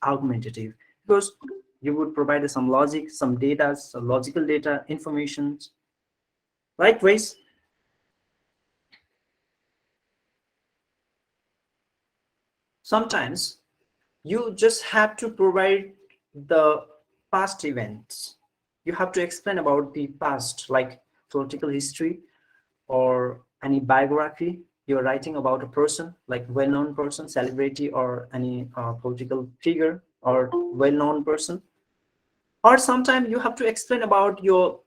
argumentative, because you would provide some logic, some data, some logical data, information. Likewise, sometimes you just have to provide the past events. You have to explain about the past, like political history or any biography. You're writing about a person, like well-known person, celebrity, or any political figure or well-known person. Or sometimes you have to explain about your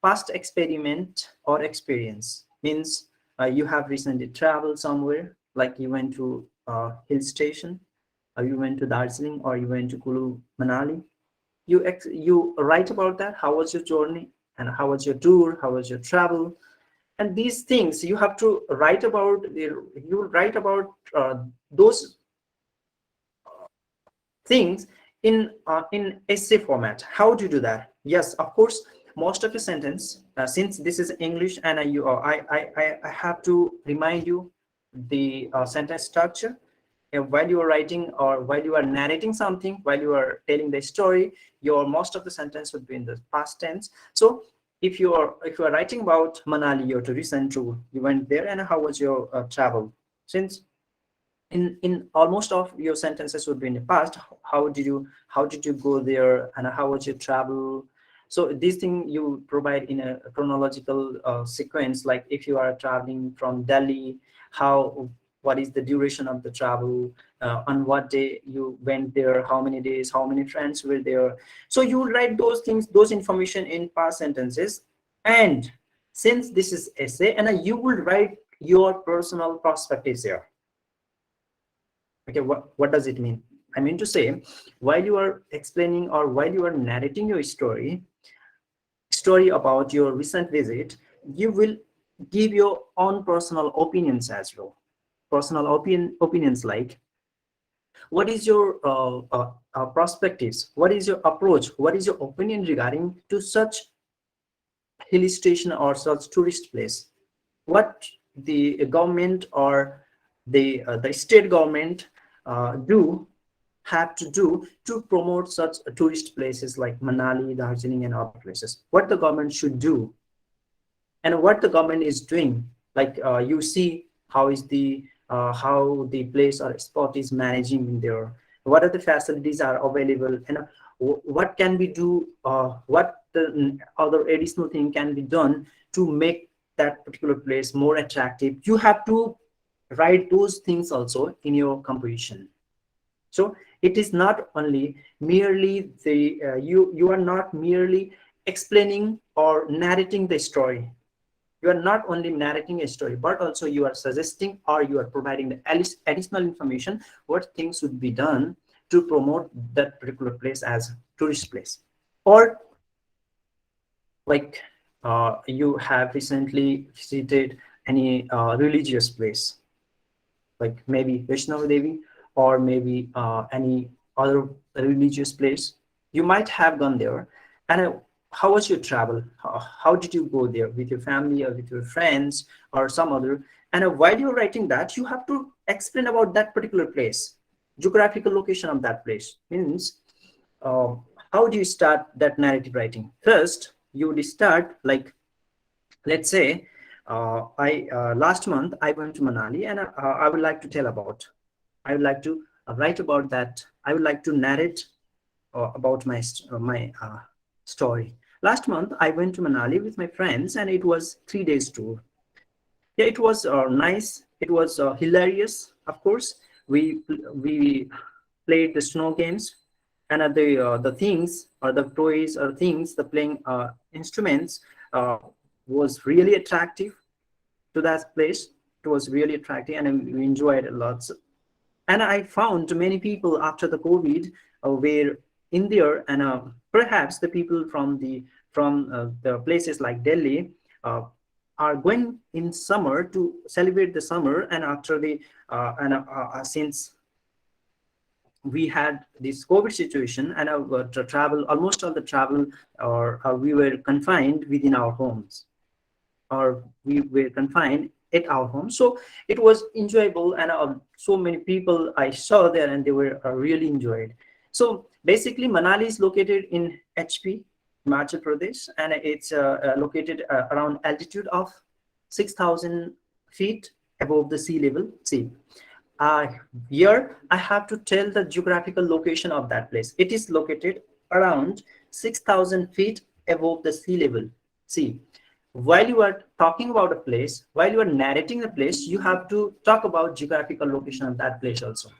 past experiment or experience. Means you have recently traveled somewhere, like you went to a hill station, or you went to Darjeeling, or you went to Kulu Manali. You write about that. How was your journey, and how was your tour? How was your travel? And these things you have to write about. You write about those things in essay format. How do you do that? Yes, of course, most of the sentence, since this is English, and I have to remind you the sentence structure. While you are writing, or while you are narrating something, while you are telling the story, your most of the sentence would be in the past tense. So if you are writing about Manali, your recent tour, you went there, and how was your travel? Since in almost of your sentences would be in the past, how did you go there, and how was your travel? So this thing you provide in a chronological sequence, like if you are traveling from Delhi, what is the duration of the travel, on what day you went there, how many days, how many friends were there. So you write those things, those information in past sentences. And since this is essay, and you will write your personal perspectives here. Okay, what does it mean? I mean to say, while you are explaining, or while you are narrating your story about your recent visit, you will give your own personal opinions as well. Personal opinions, like what is your perspectives, what is your approach, what is your opinion regarding to such hill station or such tourist place, what the government or the state government have to do to promote such tourist places like Manali, Darjeeling, and other places. What the government should do, and what the government is doing. Like you see how the place or spot is managing in there. What are the facilities are available, and what can we do? What the other additional thing can be done to make that particular place more attractive? You have to write those things also in your composition. So it is not only merely you are not merely explaining or narrating the story. You are not only narrating a story, but also you are suggesting, or you are providing the additional information what things should be done to promote that particular place as a tourist place. Or like you have recently visited any religious place, like maybe Vaishnav Devi, or maybe any other religious place. You might have gone there, and how was your travel? How did you go there, with your family or with your friends or some other? And while you're writing that, you have to explain about that particular place, geographical location of that place. Means uh, how do you start that narrative writing? First, you would start like, let's say I last month I went to Manali, and I would like to tell about. I would like to write about that. I would like to narrate about my story. Last month I went to Manali with my friends, and it was 3 days tour. Yeah, it was nice. It was hilarious. Of course, we played the snow games, and the things, or the toys, or things, the playing instruments uh, was really attractive to that place. It was really attractive, and we enjoyed it lots. And I found many people after the COVID were in there, and perhaps the people from the places like Delhi are going in summer to celebrate the summer. And after the since we had this COVID situation, and to travel, almost all the travel, or we were confined within our homes, or we were confined at our home. So it was enjoyable, and so many people I saw there, and they were really enjoyed. So basically, Manali is located in HP, Himachal Pradesh, and it's located around altitude of 6,000 feet above the sea level. See, uh, here I have to tell the geographical location of that place. It is located around 6,000 feet above the sea level. See, while you are talking about a place, while you are narrating the place, you have to talk about geographical location of that place also.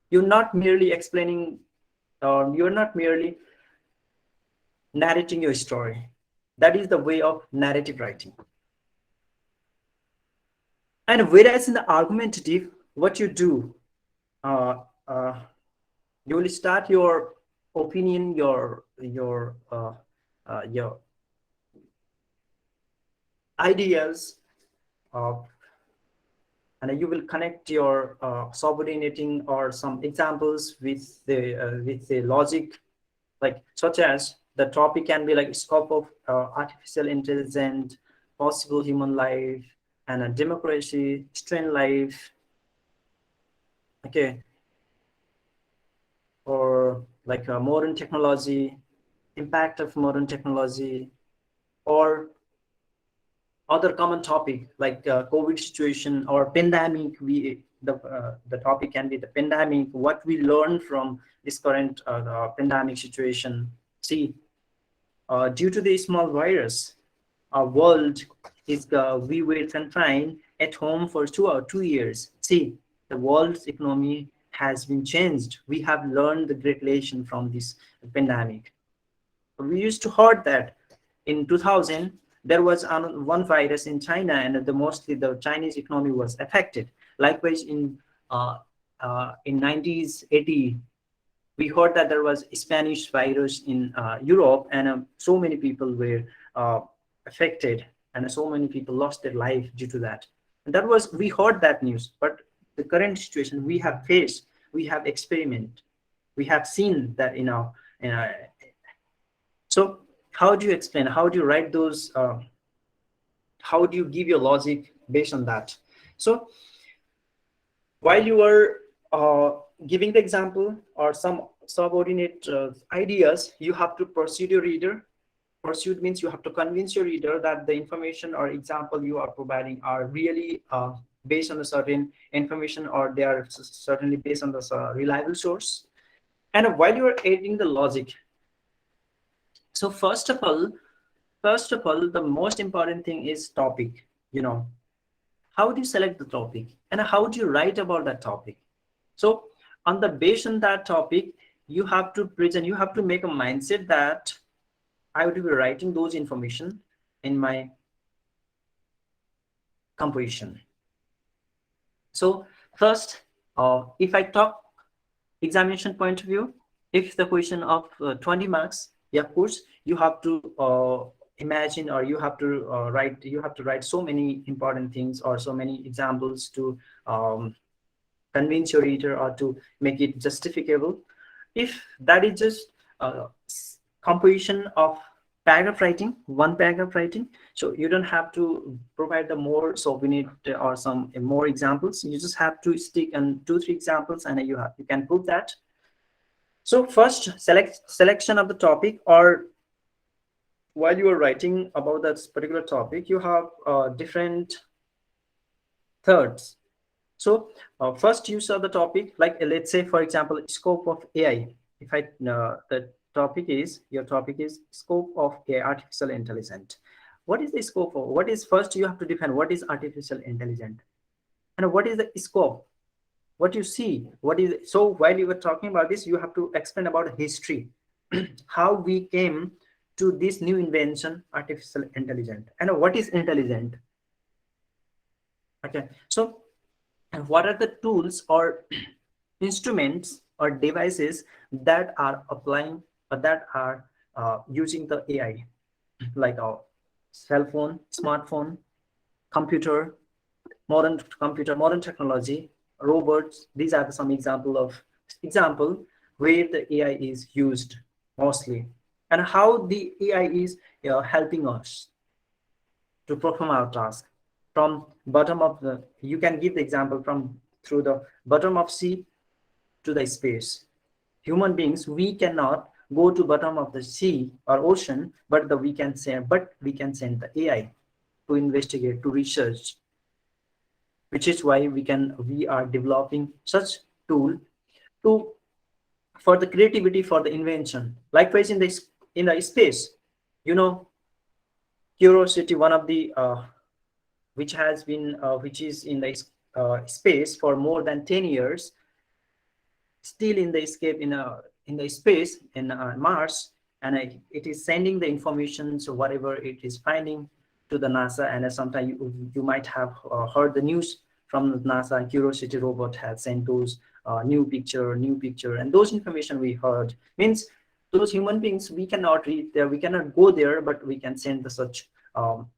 You're not merely explaining, or you're not merely narrating your story. That is the way of narrative writing. And whereas in the argumentative, what you do, uh, uh, you will start your opinion, your ideas, and you will connect your subordinating or some examples with the logic, like such as the topic can be like scope of artificial intelligence, possible human life, and a democracy, strain life, okay, or like a modern technology, impact of modern technology, or other common topic like COVID situation or pandemic. The topic can be the pandemic, what we learn from this current pandemic situation. See, due to the small virus, our world is we were confined at home for 2 years. See, the world's economy has been changed. We have learned the great lesson from this pandemic. We used to heard that in 2000 there was one virus in China, and mostly the Chinese economy was affected. Likewise, in 90s 80, we heard that there was a Spanish virus in Europe, and so many people were uh, affected, and so many people lost their life due to that. And that was, we heard that news. But the current situation we have faced, we have experimented, we have seen that in our so how do you explain, how do you write those, how do you give your logic based on that? So while you are giving the example or some subordinate ideas, you have to persuade your reader. Pursuit means you have to convince your reader that the information or example you are providing are really based on a certain information, or they are certainly based on this reliable source. And while you are adding the logic, so first of all, the most important thing is topic. How do you select the topic, and how do you write about that topic? So on the based on that topic, you have to present, you have to make a mindset that I would be writing those information in my composition. So first, if I talk examination point of view, if the question of 20 marks, yeah, of course, you have to imagine, or you have to write so many important things or so many examples to convince your reader or to make it justificable. If that is just composition of paragraph writing, one paragraph writing, so you don't have to provide the more subordinate or some more examples. You just have to stick on 2-3 examples, and you can prove that. So first, selection of the topic, or while you are writing about that particular topic, you have different thirds. So first you saw the topic, like let's say, for example, scope of AI. If the topic is, your topic is scope of AI, artificial intelligence. What is the scope of, what is, first you have to define what is artificial intelligence, and what is the scope, what you see, what is. So while you were talking about this, you have to explain about history, how we came to this new invention, artificial intelligence, and what is intelligent. Okay, so and what are the tools or instruments or devices that are applying, or that are using the AI, like a cell phone, smartphone, computer, modern technology, robots. These are some example where the AI is used mostly, and how the AI is helping us. to perform our task. From bottom of the, you can give the example from through the bottom of sea to the space. Human beings, we cannot go to bottom of the sea or ocean, but we can send the AI to investigate, to research, which is why we are developing such tool to for the creativity, for the invention. Likewise, in the space, you know, Curiosity, one of the which is in the space for more than 10 years, still in the escape in the space in Mars, and it is sending the information, so whatever it is finding to the NASA. And sometimes you might have heard the news from NASA. Curiosity robot has sent those new picture, and those information we heard means those human beings, we cannot read there, we cannot go there, but we can send the such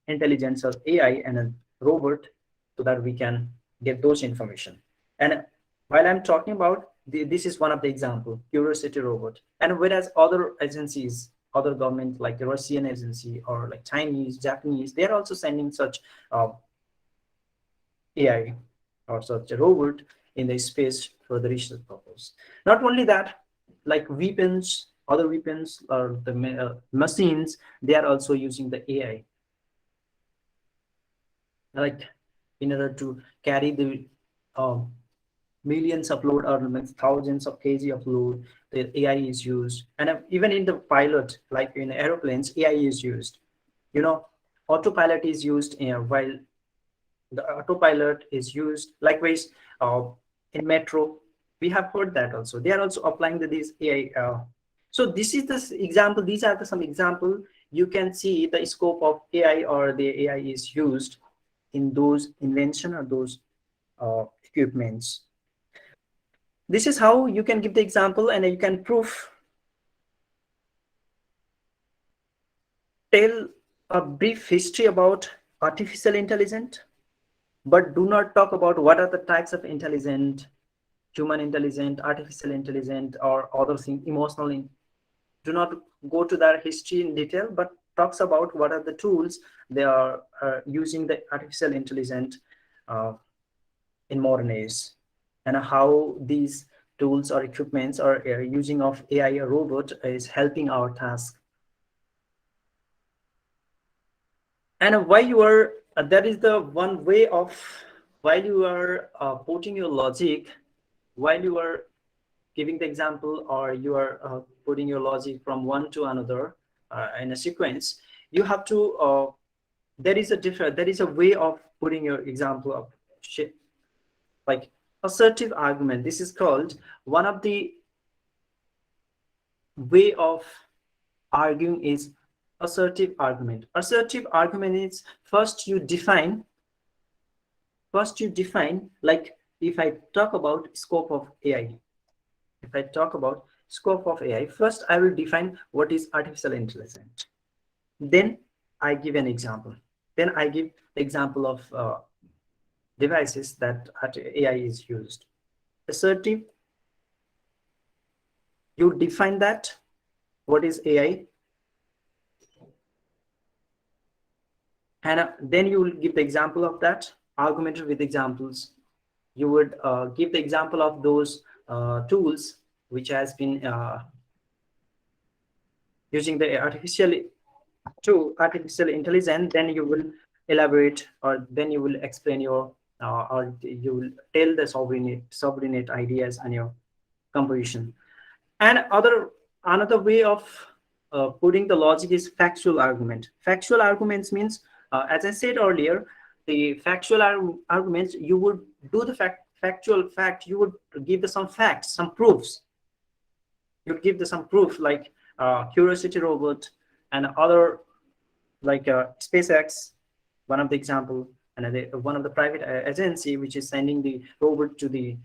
intelligence or AI and a robot so that we can get those information. And while I'm talking about this is one of the example, Curiosity robot. And whereas other agencies, other governments like the Russian agency or like Chinese, Japanese, they are also sending such AI or such a robot in the space for the research purpose. Not only that, like weapons, other weapons or the machines, they are also using the AI, like in order to carry the millions of load or thousands of kg of load, the AI is used. And even in the pilot, like in aeroplanes, AI is used. You know, autopilot is used while the autopilot is used. Likewise, in metro, we have heard that also. They are also applying these AI. So this is the example. These are some example. You can see the scope of AI or the AI is used in those invention or those equipments. This is how you can give the example and you can prove. Tell a brief history about artificial intelligence, but do not talk about what are the types of intelligent, human intelligent, artificial intelligent, or other things, emotional. Do not go to their history in detail, but talks about what are the tools they are using the artificial intelligence in modern age, and how these tools or equipments or using of AI or robot is helping our task. And why you are, that is the one way of, while you are putting your logic, while you are giving the example or you are putting your logic from one to another in a sequence, you have to, there is a way of putting your example of like assertive argument. This is called one of the way of arguing is assertive argument. Assertive argument is first you define, like if I talk about scope of AI, if I talk about scope of AI, first I will define what is artificial intelligence. Then I give an example. Then I give the example of devices that AI is used. Assertive, you define that, what is AI, and then you will give the example of that, argumentative with examples. You would give the example of those tools which has been using the artificial intelligence. Then you will elaborate, or then you will explain your or you will tell the subordinate ideas and your composition. And another way of putting the logic is factual argument. Factual arguments means, as I said earlier, the factual arguments, you would do the factual fact, you would give some facts, some proofs. You would give some proof, like Curiosity robot and other, like SpaceX, one of the example, and one of the private agency which is sending the robot to the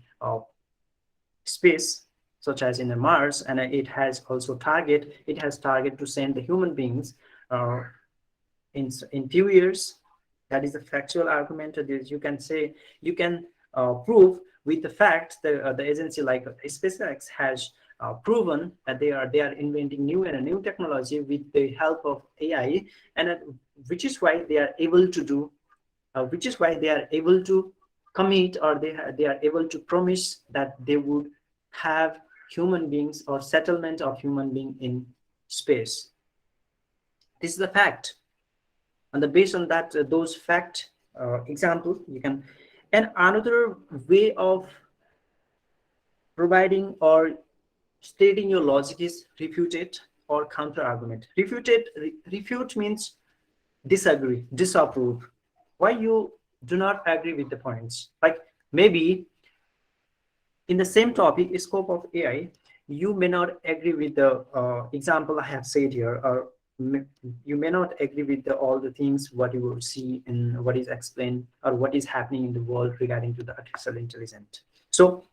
space, such as in the Mars, and it has also target to send the human beings in few years. That is the factual argument. You can say, you can prove with the fact that the agency like SpaceX has proven that they are inventing new and a new technology with the help of AI, and which is why they are able to do, which is why they are able to commit, or they are able to promise that they would have human beings or settlement of human being in space. This is the fact, and based on that, those fact examples you can. And another way of providing or stating your logic is refuted or counter argument. Refute means disagree, disapprove, why you do not agree with the points. Like maybe in the same topic, scope of AI, you may not agree with the example I have said here, or you may not agree with all the things what you will see in what is explained or what is happening in the world regarding to the artificial intelligence. So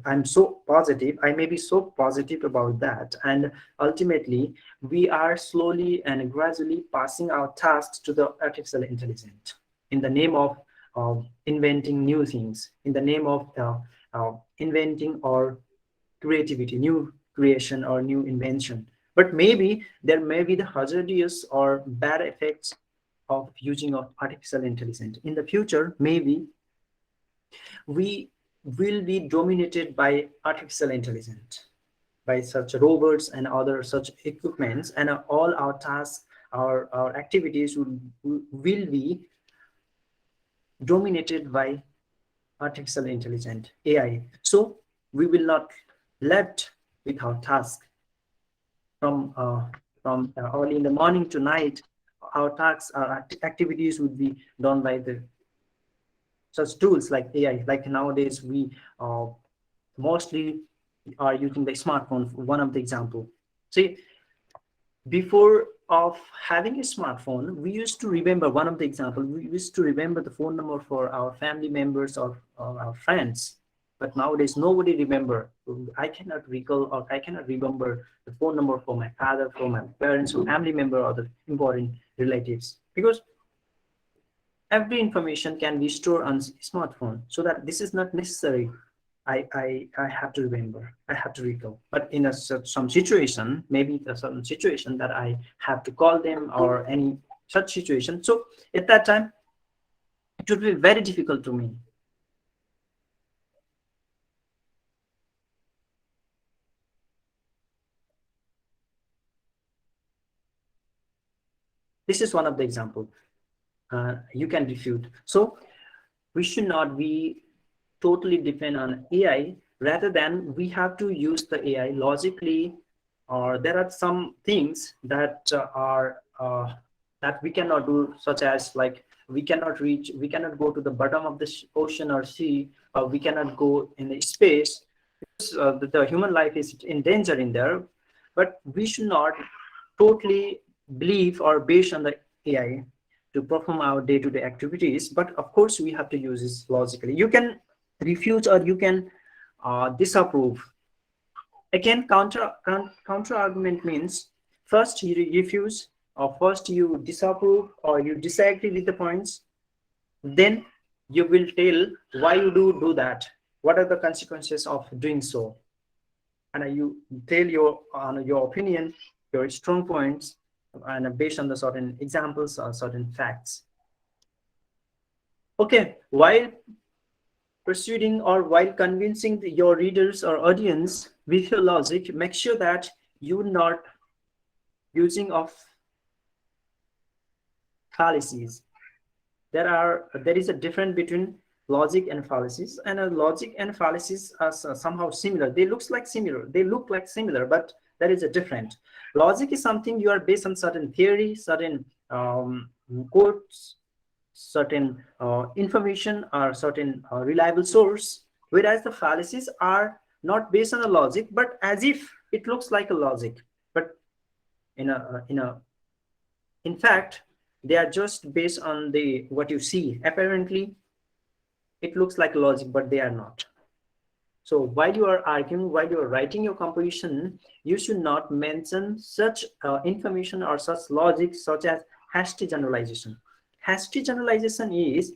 I'm so positive, I may be so positive about that, and ultimately we are slowly and gradually passing our tasks to the artificial intelligence in the name of inventing new things, in the name of inventing or creativity, new creation or new invention. But maybe there may be the hazardous or bad effects of using of artificial intelligence. In the future, maybe we will be dominated by artificial intelligence, by such robots and other such equipments, and all our tasks, our activities will be dominated by artificial intelligence, AI. So we will not left with our task from early in the morning to night. Our tasks, our activities would be done by the such tools like AI. Like nowadays, we mostly are using the smartphone. One of the example. See, before of having a smartphone, we used to remember one of the example. We used to remember the phone number for our family members or our friends. But nowadays, nobody remember. I cannot recall or I cannot remember the phone number for my father, for my parents, or family member, or the important relatives, because every information can be stored on smartphone. So that this is not necessary. I have to remember, I have to recall. But in some situation, maybe a certain situation that I have to call them or any such situation. So at that time, it would be very difficult to me. This is one of the example. You can refute. So we should not be totally depend on AI, rather than we have to use the AI logically, or there are some things that are that we cannot do, such as like we cannot go to the bottom of the ocean or sea, or we cannot go in the space, because the human life is in danger in there. But we should not totally believe or based on the AI to perform our day-to-day activities. But of course, we have to use this logically. You can refute or you can disapprove. Again, counter argument means first you refuse, or first you disapprove, or you disagree with the points. Then you will tell why you do that. What are the consequences of doing so? And you tell your opinion, your strong points, and based on the certain examples or certain facts. Okay, while proceeding or while convincing your readers or audience with your logic, make sure that you're not using of fallacies. There is a difference between logic and fallacies, and logic and fallacies are somehow similar. They look like similar, but there is a difference. Logic is something you are based on certain theory, certain quotes, certain information, or certain reliable source, whereas the fallacies are not based on a logic, but as if it looks like a logic, but in fact they are just based on the what you see. Apparently it looks like logic, but they are not. So while you are arguing, while you are writing your composition, you should not mention such information or such logic, such as hasty generalization. Hasty generalization is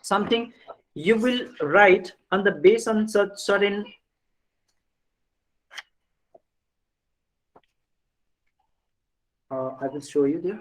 something you will write on the base on such certain I will show you there.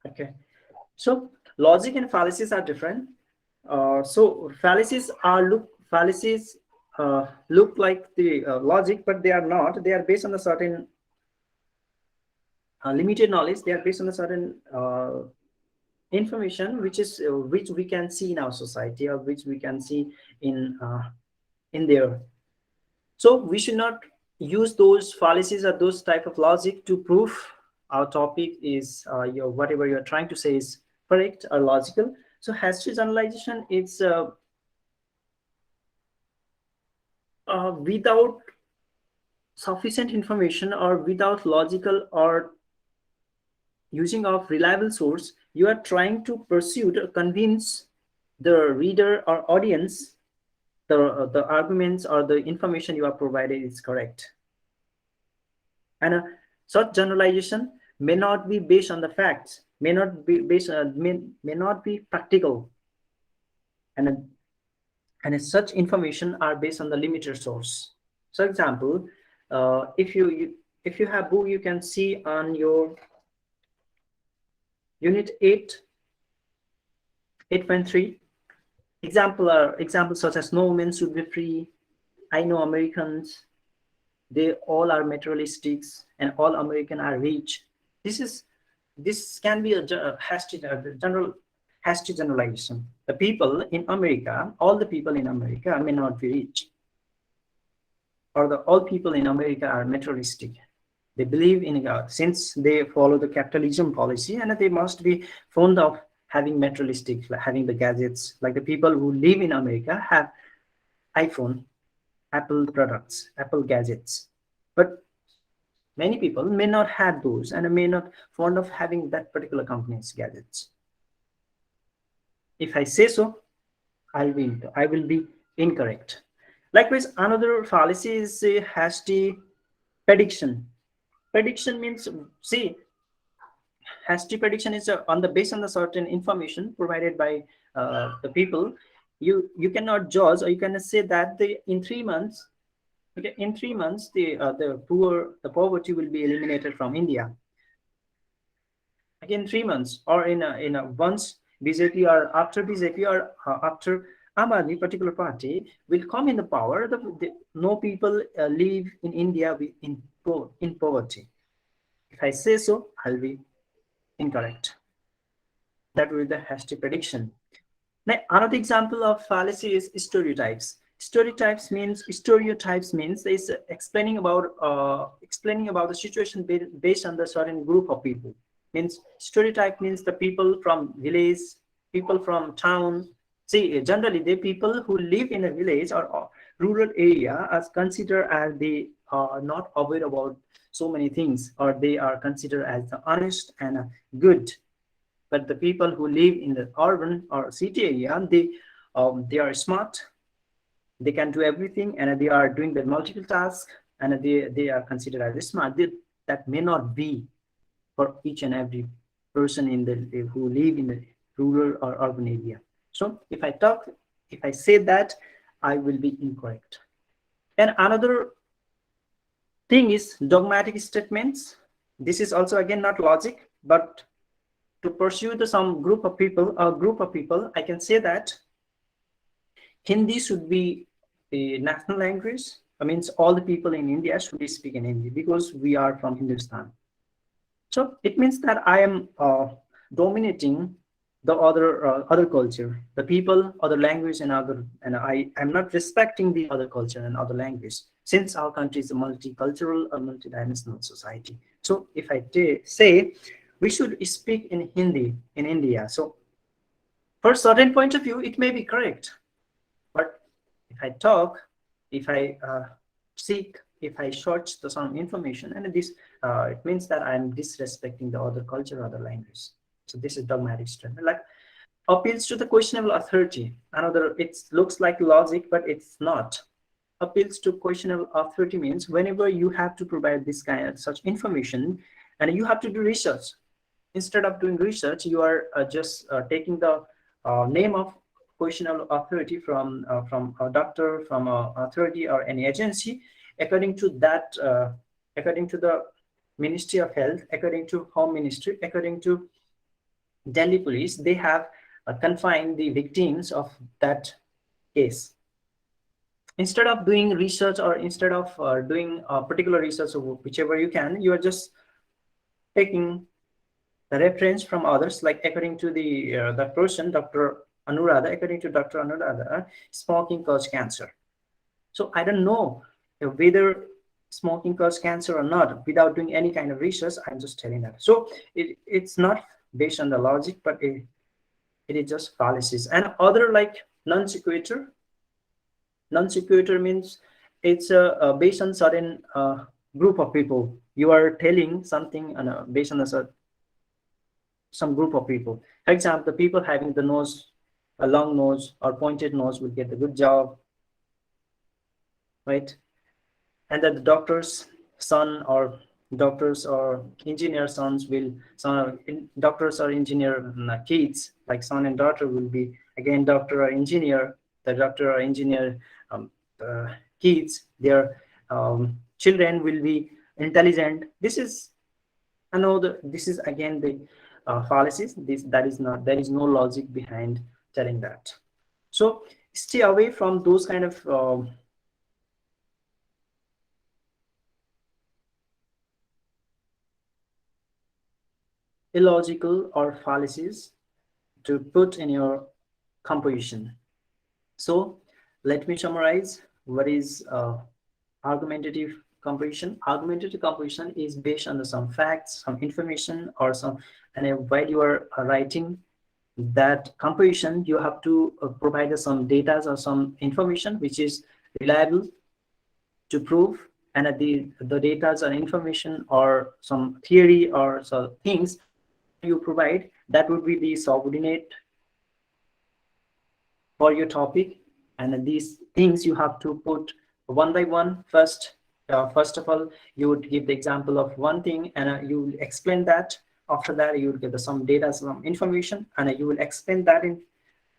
Okay, so logic and fallacies are different. So fallacies look like the logic, but they are not. They are based on a certain limited knowledge. They are based on a certain information which we can see in our society, or which we can see in there. So we should not use those fallacies or those type of logic to prove our topic is your whatever you're trying to say is correct or logical. So history generalization is without sufficient information or without logical or using of reliable source, you are trying to pursue to convince the reader or audience the arguments or the information you are provided is correct. And such generalization may not be based on the facts, may not be based may not be practical, and such information are based on the limited source. So example, if you have book, you can see on your unit 8 8.3 examples such as no women should be free, I know Americans, they all are materialistics, and all American are rich. This can be a hasty generalization. The people in America, all the people in America may not be rich, or all people in America are materialistic. They believe in God since they follow the capitalism policy, and they must be fond of having materialistic, like having the gadgets. Like the people who live in America have iPhone, Apple products, Apple gadgets. But many people may not have those and may not fond of having that particular company's gadgets. If I say so, I will be incorrect. Likewise, another fallacy is a hasty prediction. Prediction means, see, hasty prediction is on the based on the certain information provided by the people. You cannot judge, or you cannot say that in 3 months, okay, in 3 months the poverty will be eliminated from India. Again, 3 months, or in a once BJP, or after BJP, or after Aam Aadmi particular party will come in the power, no people live in India in poverty. If I say so, I'll be incorrect. That will be the hasty prediction. Now, another example of fallacy is stereotypes. Stereotypes means is explaining about the situation based on the certain group of people. Means stereotype means the people from village, people from town. See, generally the people who live in a village or rural area are considered as they are not aware about so many things, or they are considered as the honest and good. But the people who live in the urban or city area, they are smart, they can do everything, and they are doing the multiple tasks, and they are considered as smart. That may not be for each and every person who live in the rural or urban area. So if I say that, I will be incorrect. And another thing is dogmatic statements. This is also again not logic, but to pursue some group of people, I can say that Hindi should be a national language. That means all the people in India should be speaking Hindi because we are from Hindustan. So it means that I am dominating the other culture, the people, other language, and I am not respecting the other culture and other language, since our country is a multicultural or multidimensional society. So if I say we should speak in Hindi in India, so for a certain point of view, it may be correct. But if I seek, if I search some information, and it means that I'm disrespecting the other culture, other language. So this is dogmatic statement. Like Appeals to the questionable authority. Another, it looks like logic, but it's not. Appeals to questionable authority means whenever you have to provide this kind of such information and you have to do research. Instead of doing research, you are just taking the name of questionable authority from a doctor, from a authority or any agency, according to that, according to the Ministry of Health, according to Home Ministry, according to Delhi Police, they have confined the victims of that case. Instead of doing research or instead of doing particular research or whichever you can, you are just taking the reference from others, like according to the person, Dr. Anuradha, according to Dr. Anuradha, smoking causes cancer. So I don't know whether smoking causes cancer or not without doing any kind of research. I'm just telling that. So it's not based on the logic, but it is just fallacies. And other like non sequitur. Non sequitur means it's based on certain group of people. You are telling something based on some group of people. For example, the people having the nose, a long nose or pointed nose will get the good job, right? And that the doctor's son or doctors or engineer sons will, doctors or engineer kids, like son and daughter, will be again doctor or engineer. The doctor or engineer kids, their children will be intelligent. This is another. This is again the fallacies. That is not. There is no logic behind telling that. So stay away from those kind of illogical or fallacies to put in your composition. So let me summarize what is argumentative composition. Argumentative composition is based on some facts, some information, or some, and while you are writing that composition, you have to provide some data or some information which is reliable to prove, and the data and information or some theory or some things you provide, that would be the subordinate for your topic. And these things you have to put one by one. First of all, you would give the example of one thing and you will explain that. After that, you will give some data, some information, and you will explain that in,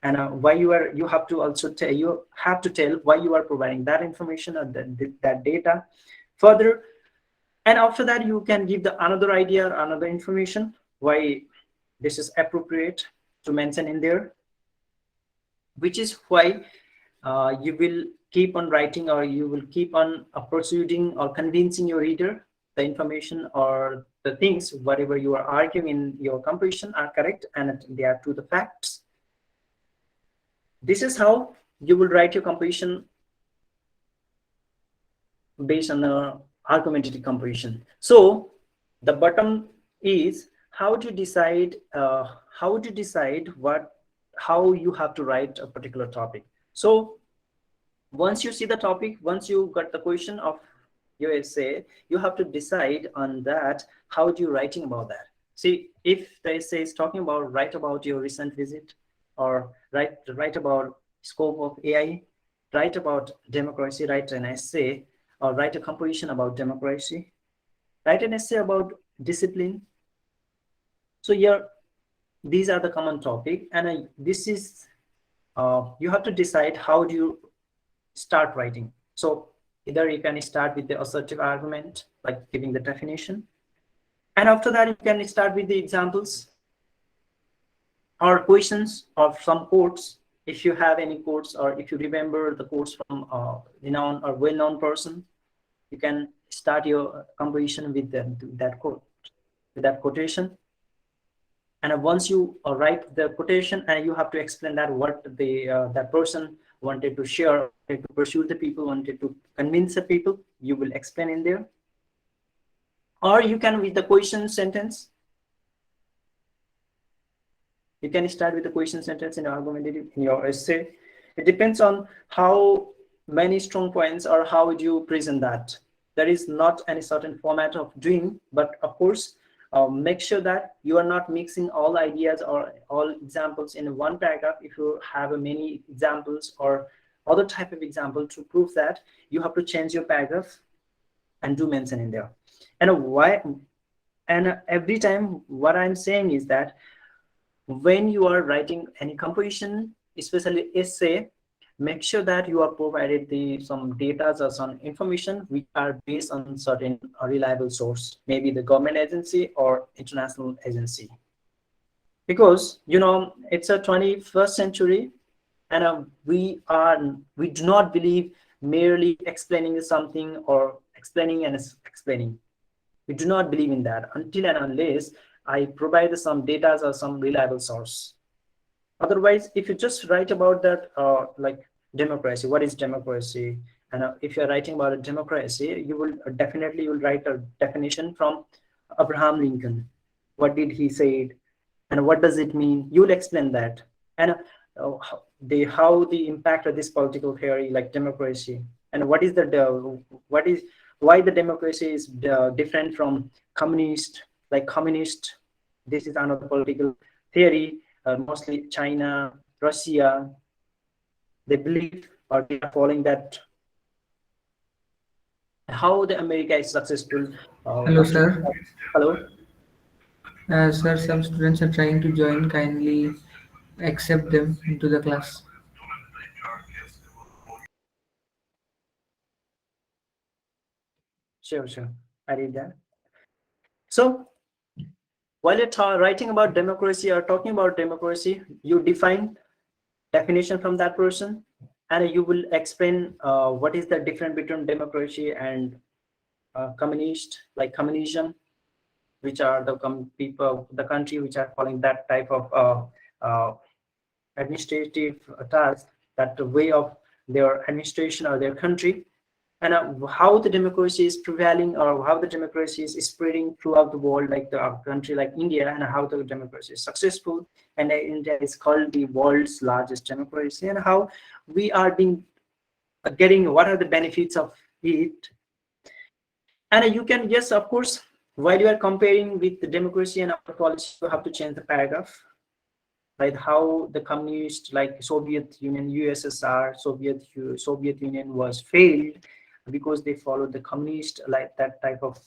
and why you have to also tell, you have to tell why you are providing that information or that data further. And after that, you can give the another idea or another information why this is appropriate to mention in there, which is why you will keep on writing, or you will keep on proceeding or convincing your reader the information or the things, whatever you are arguing in your composition are correct and they are to the facts. This is how you will write your composition based on the argumentative composition. So the bottom is how to decide how you have to write a particular topic. So once you see the topic, once you got the question of your essay, you have to decide on that, how do you writing about that. See, if the essay is talking about, write about your recent visit, or write about scope of AI, write about democracy, write an essay, or write a composition about democracy, write an essay about discipline. So here, these are the common topic, and this is you have to decide how do you start writing. So either you can start with the assertive argument, like giving the definition, and after that you can start with the examples or questions of some quotes, if you have any quotes, or if you remember the quotes from renowned or well-known person, you can start your composition with that quote, with that quotation. And once you write the quotation, and you have to explain that what that person wanted to share, wanted to pursue the people, wanted to convince the people, you will explain in there. Or you can, with the question sentence, you can start with the question sentence in argumentative in your essay. It depends on how many strong points or how do you present that. There is not any certain format of doing, but of course, make sure that you are not mixing all ideas or all examples in one paragraph. If you have many examples or other type of example to prove that, you have to change your paragraph and do mention in there. And why? And every time what I'm saying is that when you are writing any composition, especially essay, make sure that you are provided some data or some information which are based on certain reliable source, maybe the government agency or international agency. Because it's a 21st century, and we do not believe merely explaining something or explaining and explaining. We do not believe in that until and unless I provide some data or some reliable source. Otherwise, if you just write about that, like democracy, what is democracy? And if you're writing about a democracy, you will definitely write a definition from Abraham Lincoln. What did he say? And what does it mean? You'll explain that. And how the impact of this political theory, like democracy, and why the democracy is different from communist, like communist. This is another political theory. Mostly China, Russia, they believe or they are following that. How the America is successful. Hello, sir. Hello. Sir, some students are trying to join. Kindly accept them into the class. Sure. I read that. So while you're writing about democracy or talking about democracy, you define definition from that person, and you will explain what is the difference between democracy and communist, like communism, which are the people, the country which are following that type of administrative task, that the way of their administration or their country, and how the democracy is prevailing or how the democracy is spreading throughout the world, like the country like India, and how the democracy is successful, and India is called the world's largest democracy, and how we are being getting what are the benefits of it. And you can, yes, of course, while you are comparing with the democracy and our policy, you have to change the paragraph, like how the communist, like Soviet Union, USSR, Soviet Union was failed because they followed the communist, like that type of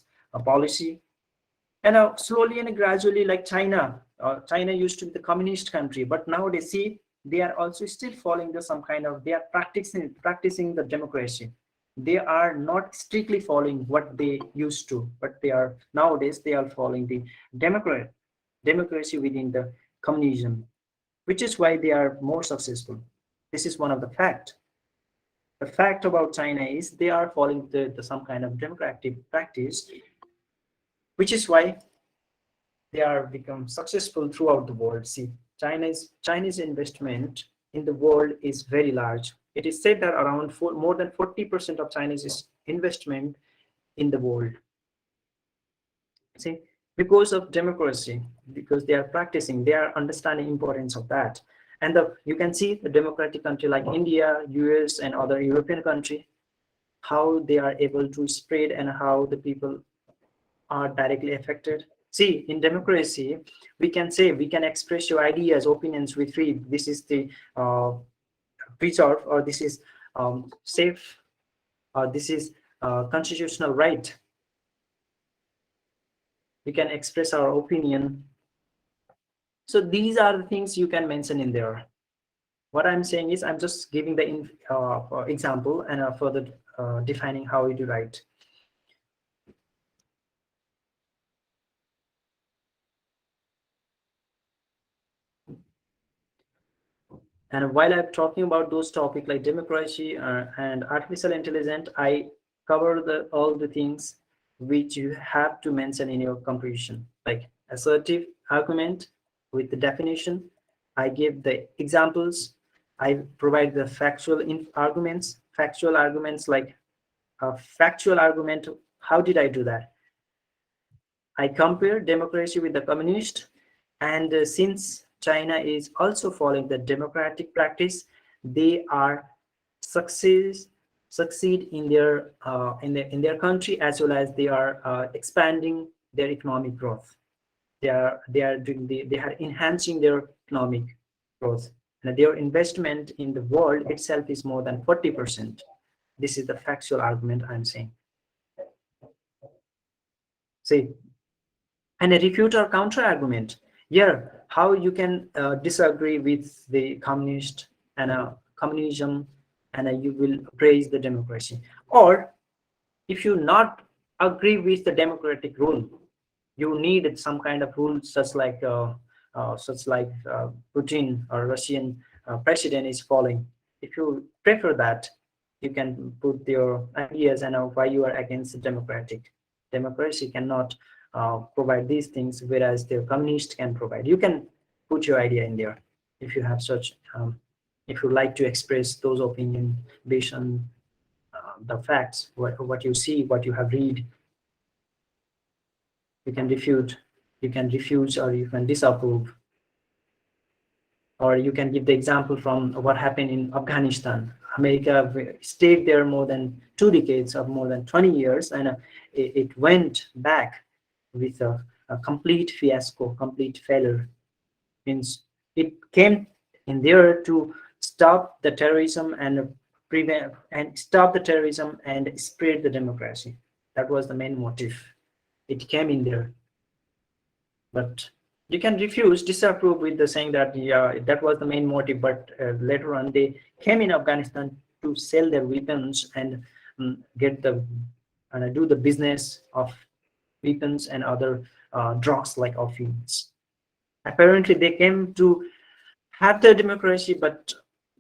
policy. And slowly and gradually, like China used to be the communist country, but nowadays, see, they are also still following some kind of, they are practicing the democracy. They are not strictly following what they used to, but nowadays they are following the democracy within the communism, which is why they are more successful. This is one of the fact. The fact about China is they are following some kind of democratic practice, which is why they are become successful throughout the world. See, Chinese investment in the world is very large. It is said that around more than 40% of Chinese investment in the world. See, because of democracy, because they are practicing, they are understanding importance of that. And you can see the democratic country like India, US, and other European country, how they are able to spread and how the people are directly affected. See, in democracy, we can say, we can express your ideas, opinions with free. This is the preserve, or this is safe, or this is constitutional right. We can express our opinion. So these are the things you can mention in there. What I'm saying is, I'm just giving the example and further defining how you do write. And while I'm talking about those topics like democracy and artificial intelligence, I cover all the things which you have to mention in your composition, like assertive argument with the definition. I give the examples. I provide the factual arguments. Factual arguments, like a factual argument. How did I do that? I compare democracy with the communist, and since China is also following the democratic practice, they are succeed in their country, as well as they are expanding their economic growth. They are doing they are enhancing their economic growth, and their investment in the world itself is more than 40%. This is the factual argument I'm saying. See, and a refute or counter argument. Yeah, how you can disagree with the communist and communism, and you will praise the democracy. Or if you not agree with the democratic rule, you need some kind of rules, such like Putin or Russian president is following. If you prefer that, you can put your ideas and why you are against the democracy cannot provide these things, whereas the communist can provide. You can put your idea in there if you have such if you like to express those opinions based on the facts, what you see, what you have read. You can refute, you can refuse, or you can disapprove, or you can give the example from what happened in Afghanistan. America stayed there more than 2 decades or more than 20 years, and it went back with a complete fiasco, complete failure. Means it came in there to stop the terrorism and prevent and stop the terrorism and spread the democracy. That was the main motive. It came in there. But you can refuse, disapprove with the saying that yeah, that was the main motive, but later on they came in Afghanistan to sell their weapons and get the do the business of weapons and other drugs like opioids. Apparently they came to have the democracy, but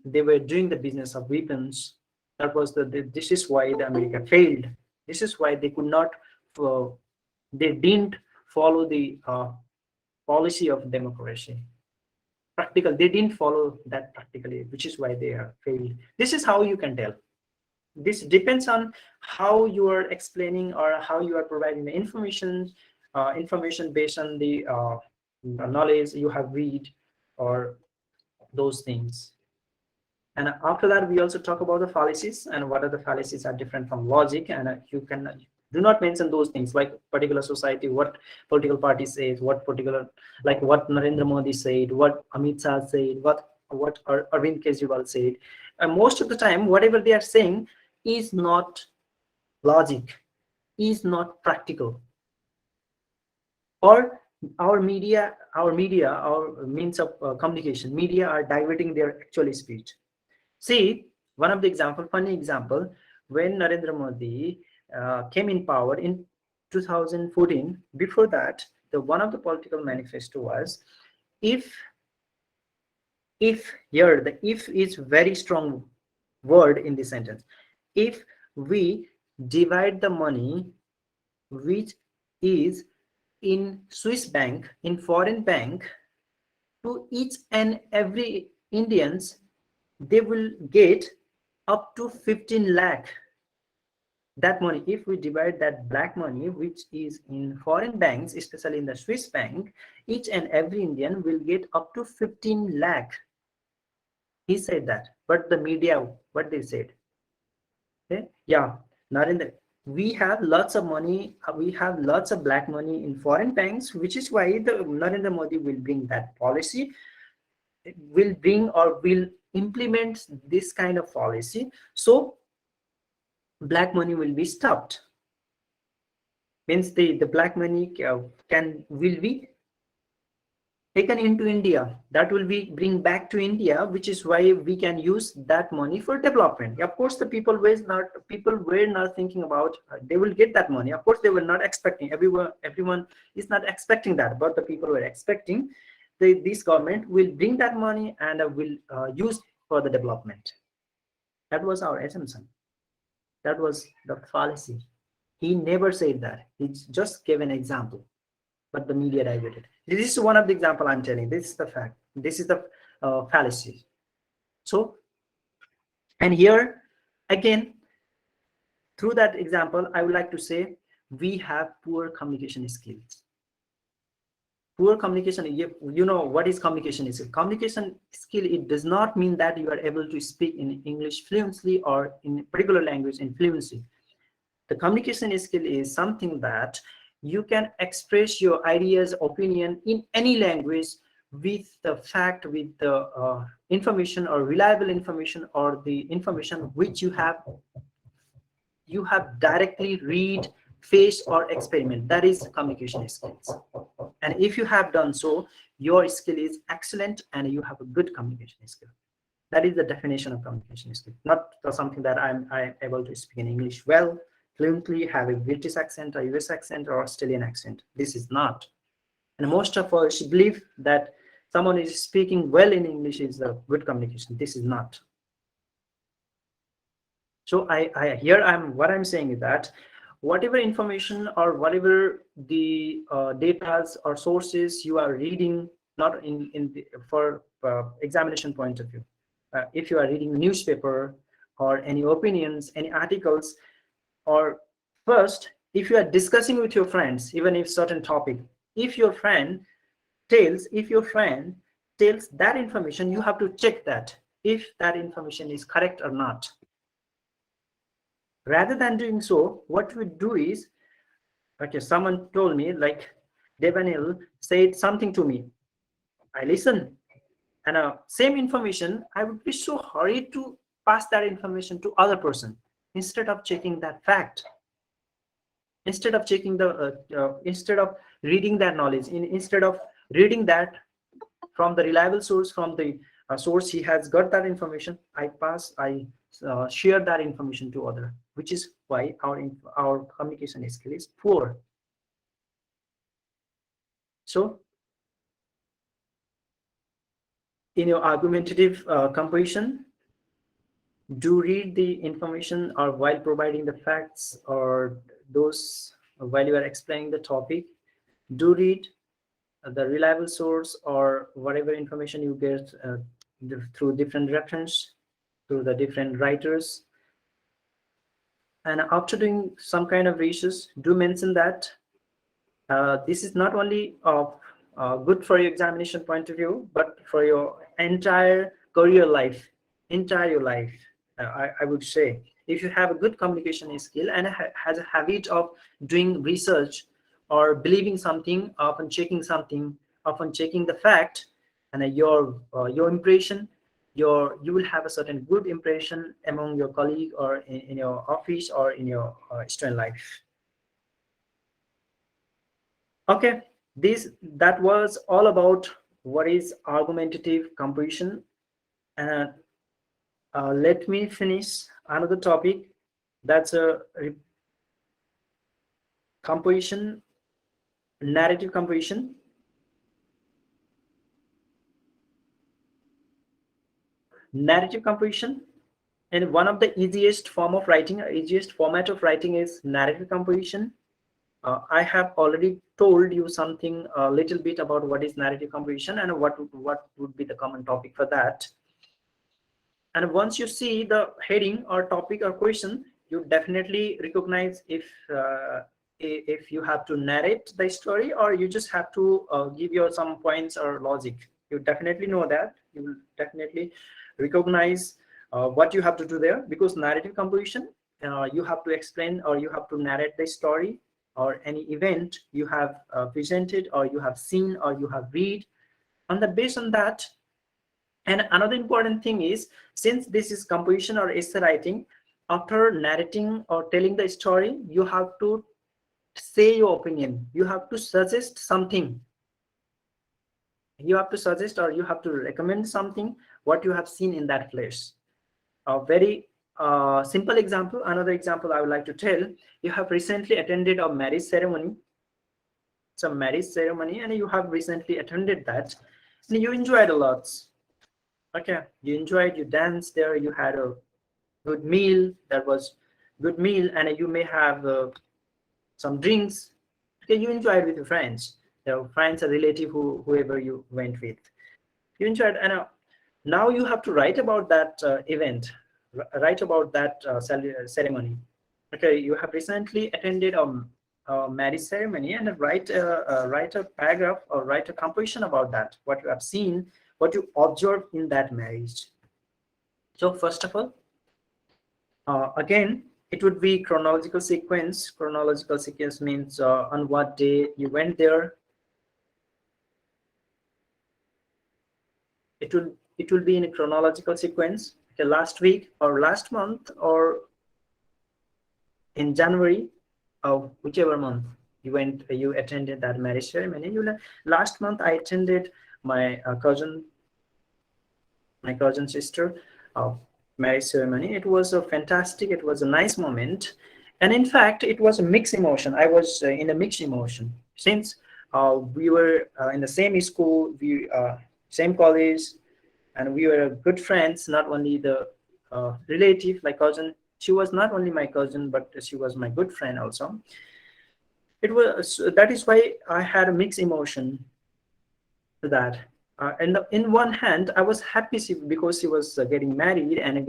they were doing the business of weapons. That was this is why the America failed. This is why they could not they didn't follow the policy of democracy. They didn't follow that practically, which is why they have failed. This is how you can tell. This depends on how you are explaining or how you are providing the information based on the knowledge you have read or those things. And after that, we also talk about the fallacies and what are the fallacies are different from logic. And you can do not mention those things like particular society, what political party says, what particular, like what Narendra Modi said, what Amit Shah said, what Arvind Kejriwal said. And most of the time, whatever they are saying is not logic, is not practical. Or our media, our means of communication, media are diverting their actual speech. See, one of the example, funny example, when Narendra Modi came in power in 2014, before that, one of the political manifesto was, if here, the if is very strong word in the sentence. If we divide the money which is in Swiss bank, in foreign bank, to each and every Indians, they will get up to 15 lakh. That money, if we divide that black money which is in foreign banks, especially in the Swiss bank, each and every Indian will get up to 15 lakh. He said that, but the media, what they said, okay? Yeah, Narendra, we have lots of money, we have lots of black money in foreign banks, which is why the Narendra Modi will bring that policy, will bring or will implement this kind of policy, so black money will be stopped. Means the black money will be taken into India, that will be bring back to India, which is why we can use that money for development. Of course, the people were not thinking about they will get that money. Of course, they were not expecting. Everyone is not expecting that, but the people were expecting this government will bring that money and will use for the development. That was our assumption. That was the fallacy. He never said that. He just gave an example, but the media diverted. This is one of the example I'm telling. This is the fact. This is the fallacy. So, and here again, through that example, I would like to say we have poor communication skills. Poor communication, you know what is communication skill? Communication skill, it does not mean that you are able to speak in English fluently or in a particular language in fluency. The communication skill is something that You can express your ideas, opinion in any language with the fact, with the information or reliable information, or the information which you have directly read, face, or experiment. That is communication skills. And if you have done so, your skill is excellent and you have a good communication skill. That is the definition of communication skill, not something that I'm able to speak in English well, fluently, have a British accent, a US accent, or Australian accent. This is not. And most of us believe that someone is speaking well in English is a good communication. This is not. So what I'm saying is that whatever information or whatever the data or sources you are reading, not for examination point of view, if you are reading newspaper or any opinions, any articles, or first, if you are discussing with your friends, even if certain topic, if your friend tells that information, you have to check that if that information is correct or not. Rather than doing so, what we do is, okay, someone told me, like Devanil said something to me, I listen, and same information, I would be so hurried to pass that information to other person instead of checking that fact, instead of checking the instead of reading that knowledge, instead of reading that from the reliable source, from the source he has got that information, I share that information to other, which is why our communication skill is poor. So in your argumentative composition, do read the information, or while providing the facts, or those while you are explaining the topic, do read the reliable source or whatever information you get through different reference, through the different writers. And after doing some kind of research, do mention that this is not only good for your examination point of view, but for your entire career life, entire life. I would say, if you have a good communication skill and has a habit of doing research or believing something, often checking the fact, and your impression, you will have a certain good impression among your colleague, or in your office, or in your student life. Okay, that was all about what is argumentative composition. And let me finish another topic, that's a composition, narrative composition. Narrative composition, and one of the easiest format of writing is narrative composition. I have already told you something a little bit about what is narrative composition and what would be the common topic for that. And once you see the heading or topic or question, you definitely recognize if you have to narrate the story, or you just have to give your some points or logic. You definitely know that. You will definitely recognize what you have to do there, because narrative composition, you have to explain, or you have to narrate the story or any event you have presented, or you have seen, or you have read. And based on that, and another important thing is, since this is composition or essay writing, after narrating or telling the story, you have to say your opinion. You have to suggest something. You have to suggest, or you have to recommend something, what you have seen in that place. A very simple example, another example I would like to tell. You have recently attended a marriage ceremony. It's a marriage ceremony, and you have recently attended that, and you enjoyed a lot. Okay, you enjoyed, you danced there, you had a good meal, that was good meal, and you may have some drinks. Okay, you enjoyed with your friends, your friends or relative, whoever you went with, you enjoyed. And now you have to write about that event, write about that ceremony. Okay, you have recently attended a marriage ceremony, and write a paragraph, or write a composition about that, what you have seen, what you observed in that marriage. So first of all, again, it would be chronological sequence. Chronological sequence means on what day you went there. It will be in a chronological sequence. Okay, last week or last month or in January, of whichever month you attended that marriage ceremony. Last month I attended my cousin sister marriage ceremony. It was a fantastic, it was a nice moment, and in fact it was a mixed emotion. I was in a mixed emotion since we were in the same school, we same college, and we were good friends. Not only the relative, like cousin, she was not only my cousin, but she was my good friend also. It was, that is why I had a mixed emotion to that. And in one hand, I was happy because she was getting married and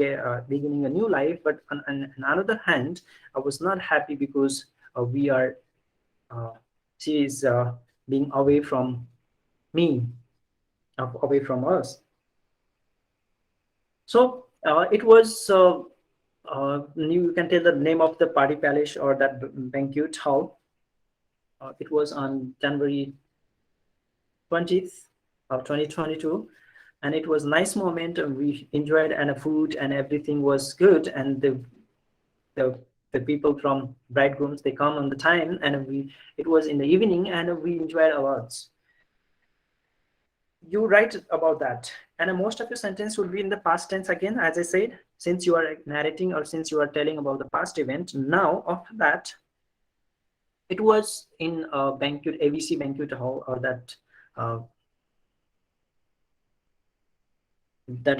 beginning a new life. But on another hand, I was not happy because she is being away from me, away from us. So it was, you can tell the name of the party palace or that banquet hall. It was on January 20th of 2022, and it was a nice moment, and we enjoyed, and the food and everything was good, and the people from bridegrooms, they come on the time, and it was in the evening, and we enjoyed a lot. You write about that, and most of your sentence would be in the past tense again, as I said, since you are narrating or since you are telling about the past event. Now after that, it was in a banquet, ABC banquet hall, or that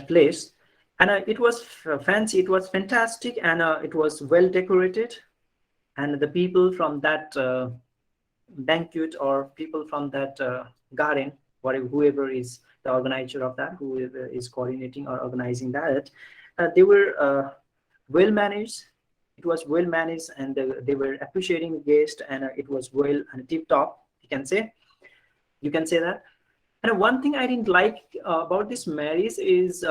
place, and it was fancy, it was fantastic, and it was well decorated, and the people from that banquet, or people from that garden, whoever is the organizer of that, whoever is coordinating or organizing that, they were well managed. It was well managed, and they were appreciating the guest, and it was well and tip top, you can say that. And one thing I didn't like about this marriage is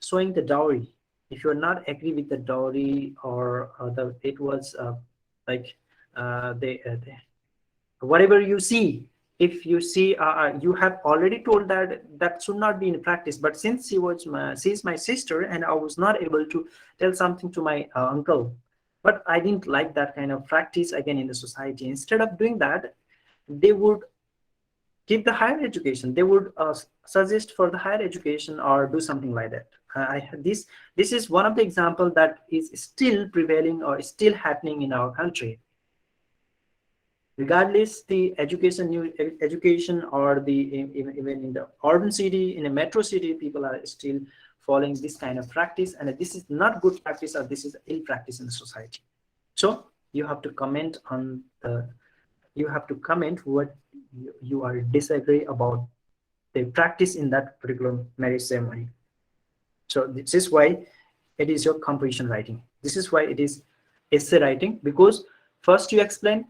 showing the dowry. If you're not agree with the dowry, or it was like whatever you see, if you see, you have already told that should not be in practice. But since she's my sister, and I was not able to tell something to my uncle, but I didn't like that kind of practice again in the society. Instead of doing that, they would give the higher education. They would suggest for the higher education or do something like that. This is one of the examples that is still prevailing or still happening in our country. Regardless the education, or even in the urban city, in a metro city, people are still following this kind of practice, and this is not good practice, or this is ill practice in the society. So you have to comment on what you are disagree about the practice in that particular marriage ceremony. So this is why it is your composition writing. This is why it is essay writing, because first you explain,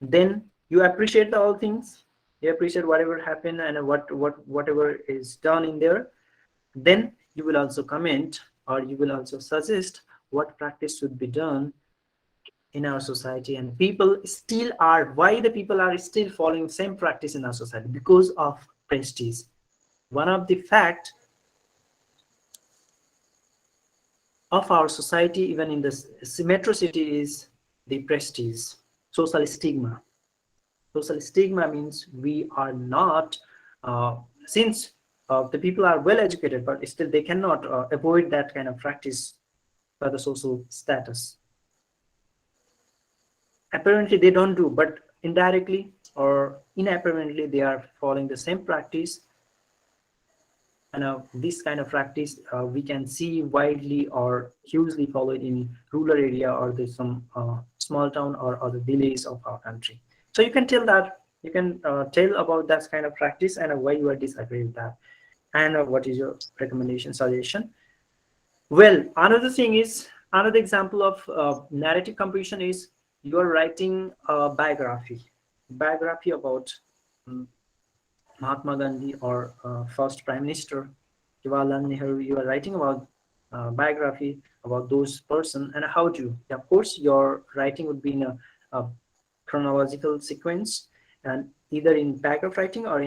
then you appreciate all things, you appreciate whatever happened and whatever is done in there. Then you will also comment, or you will also suggest what practice should be done in our society. And why the people are still following same practice in our society, because of prestige. One of the fact of our society, even in the metro city, is the prestige. Social stigma. Social stigma means we are not, since the people are well educated, but still they cannot avoid that kind of practice for the social status. Apparently they don't do, but indirectly or inapparently they are following the same practice. And this kind of practice we can see widely or hugely followed in rural area, or there's some small town or other villages of our country. So you can tell tell about that kind of practice, and why you are disagree with that, and what is your recommendation, suggestion. Well, another example of narrative composition is you are writing a biography about Mahatma Gandhi, or first Prime Minister Jawaharlal Nehru. You are writing about biography about those person, and how do you, of course, your writing would be in a chronological sequence, and either in paragraph writing or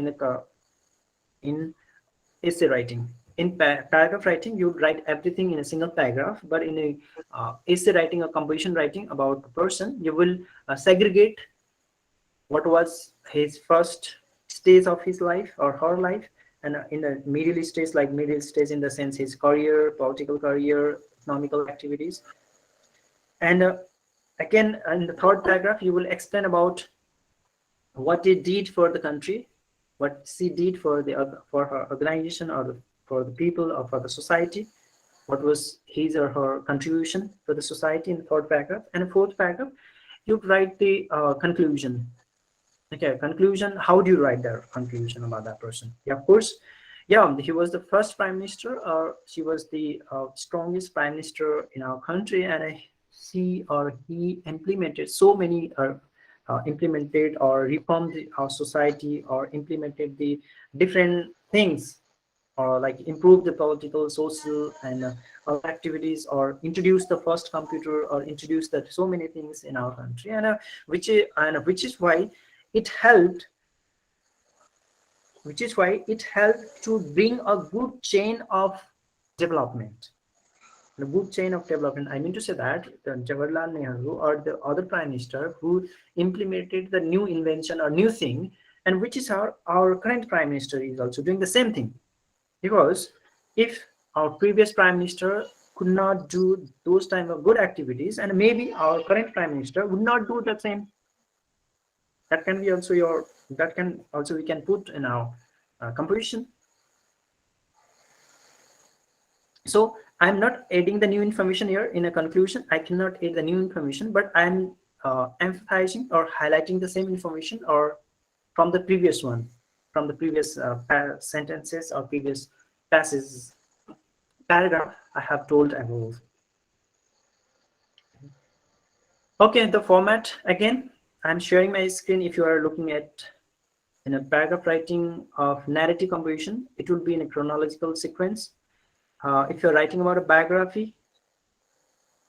in essay writing. In paragraph writing, you write everything in a single paragraph, but in a essay writing or composition writing about a person, you will segregate what was his first stage of his life or her life, and in the middle stage, like middle stage in the sense his career, political career, economical activities, and again in the third paragraph you will explain about what he did for the country, what she did for for her organization, or for the people, or for the society, what was his or her contribution for the society in the third paragraph. And the fourth paragraph, you write the conclusion. Okay, conclusion. How do you write the conclusion about that person? Yeah, of course. Yeah, he was the first prime minister, or she was the strongest prime minister in our country, and she or he implemented so many, implemented or reformed our society, or implemented the different things, or like improve the political, social, and other activities, or introduce the first computer, or introduce that so many things in our country, and which is why it helped, to bring a good chain of development. A good chain of development. I mean to say that the Jawaharlal Nehru or the other prime minister who implemented the new invention or new thing, and which is our current prime minister is also doing the same thing. Because if our previous prime minister could not do those type of good activities, and maybe our current prime minister would not do the same. That can be also that can also we can put in our composition. So I'm not adding the new information here in a conclusion. I cannot add the new information, but I'm emphasizing or highlighting the same information, or from the previous one, from the previous sentences or previous passages, paragraph I have told above. Okay, the format again. I'm sharing my screen. If you are looking at in a paragraph writing of narrative composition, it will be in a chronological sequence. If you're writing about a biography,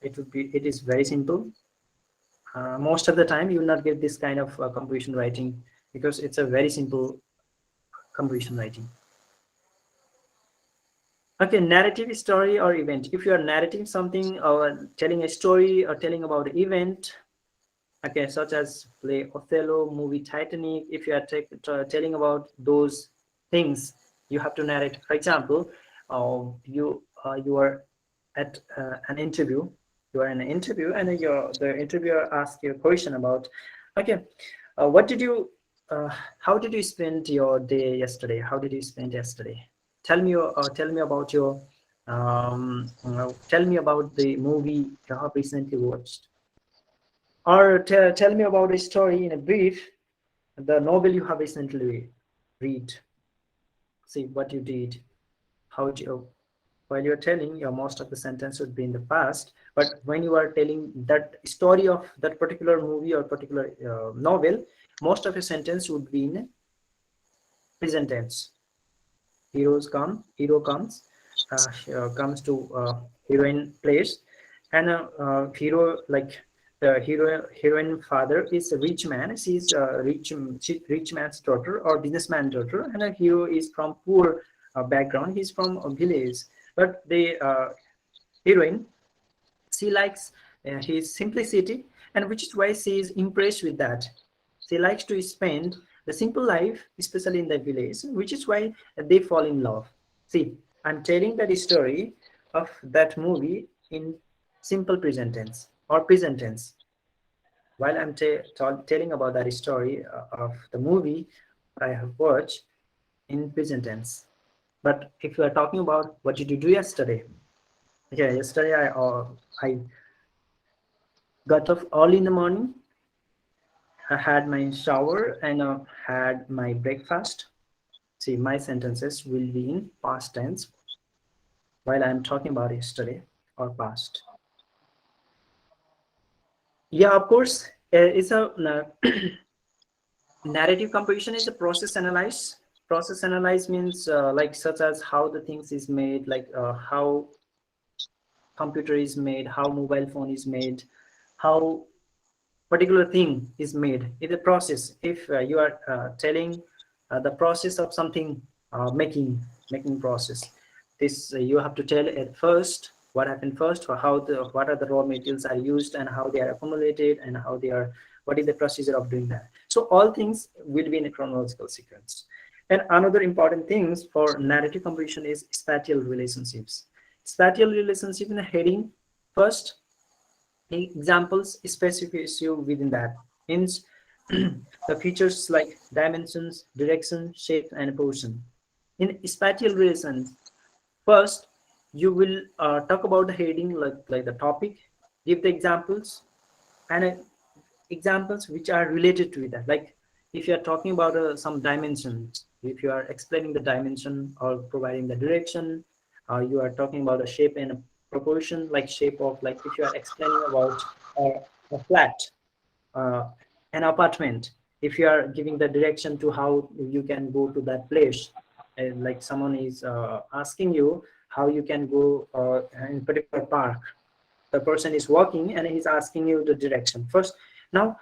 it is very simple. Most of the time, you will not get this kind of composition writing, because it's a very simple composition writing. Okay, narrative, story, or event. If you are narrating something, or telling a story, or telling about an event, okay, such as play Othello, movie Titanic, if you are telling about those things, you have to narrate. For example, you are at an interview. You are in an interview, and the interviewer asks you a question about, okay, what did you, how did you spend your day yesterday? How did you spend yesterday? Tell me about your, tell me about the movie you have recently watched. Or tell me about a story in a brief, the novel you have recently read. See what you did, how do you, while you're telling, your most of the sentence would be in the past, but when you are telling that story of that particular movie or particular novel, most of your sentence would be in present tense. Hero comes, comes to heroine place, and hero, like the heroine father is a rich man. She's a rich man's daughter or businessman daughter, and a hero is from poor background. He's from a village, but the heroine, she likes his simplicity, and which is why she is impressed with that. She likes to spend the simple life, especially in the village, which is why they fall in love. See, I'm telling that story of that movie in simple present tense or present tense. While I'm telling about that story of the movie I have watched in present tense. But if you are talking about what did you do yesterday? Yeah, yesterday I got up early in the morning. I had my shower and had my breakfast. See, my sentences will be in past tense while I'm talking about yesterday or past. Yeah, of course, it's a narrative composition is a process analyze. Process analyze means like such as how the things is made, like how computer is made, how mobile phone is made, how particular thing is made in the process. If you are telling the process of something, making process, this you have to tell at first what happened first, or how the what are the raw materials are used and how they are accumulated and how they are, what is the procedure of doing that. So all things will be in a chronological sequence. And another important things for narrative composition is spatial relationships. Spatial relationship in the heading first, examples specifies you within that means the features like dimensions, direction, shape, and position. In spatial relations, first you will talk about the heading, like the topic, give the examples, and examples which are related to that. Like if you are talking about some dimensions, if you are explaining the dimension or providing the direction, you are talking about a shape and a proportion, like shape of, like if you are explaining about a flat, uh, an apartment, if you are giving the direction to how you can go to that place, and like someone is asking you how you can go in a particular park, the person is walking and he's asking you the direction first. Now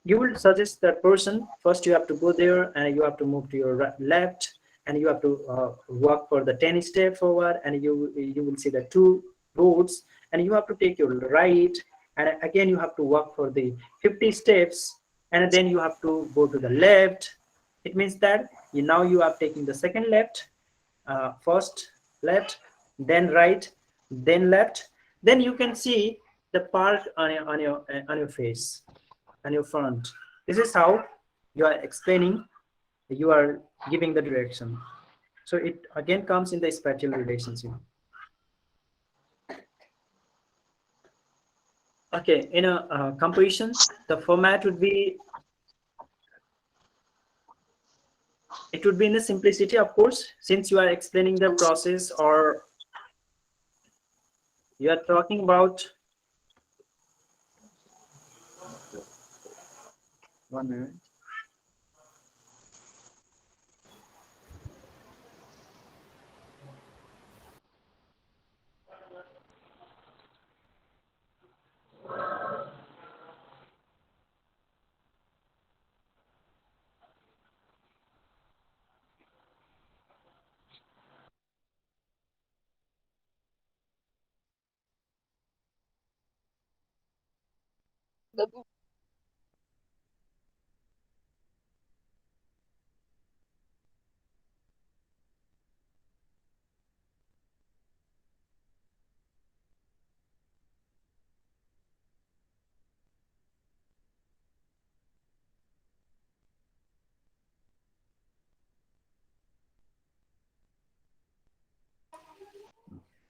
you will suggest that person, first you have to go there and you have to move to your left, and you have to walk for the 10 step forward, and you will see the two roads, and you have to take your right, and again you have to walk for the 50 steps, and then you have to go to the left. It means that now you are taking the second left, first left, then right, then left, then you can see the park on your face, on your front. This is how you are explaining, you are giving the direction. So it again comes in the spatial relationship. Okay, in a composition, the format would be, it would be in the simplicity, of course, since you are explaining the process, or you are talking about, 1 minute.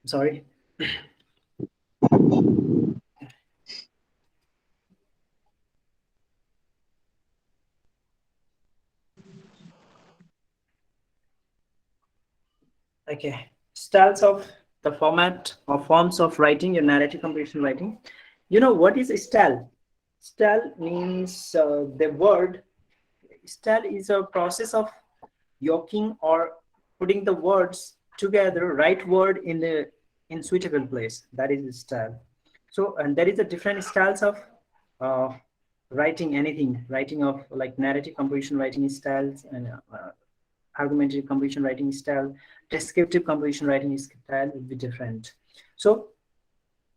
Sorry. Okay, styles of the format or forms of writing your narrative composition writing. You know what is a style? Style means the word. Style is a process of yoking or putting the words together, right word in the in suitable place. That is style. So, and there is a different styles of uh, writing anything, writing of like narrative composition writing styles, and argumentative composition writing style, descriptive composition writing style will be different. So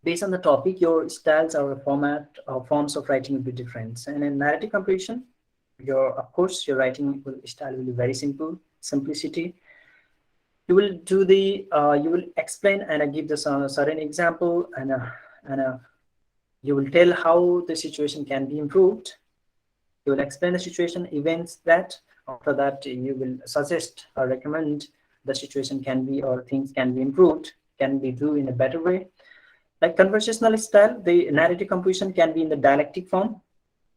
based on the topic, your styles or format or forms of writing will be different. And in narrative composition, your of course your writing style will be very simple, simplicity. You will do the you will explain and give the certain example, and you will tell how the situation can be improved. You will explain the situation, events that after that you will suggest or recommend the situation can be, or things can be improved, can be do in a better way. Like conversational style, the narrative composition can be in the dialectic form.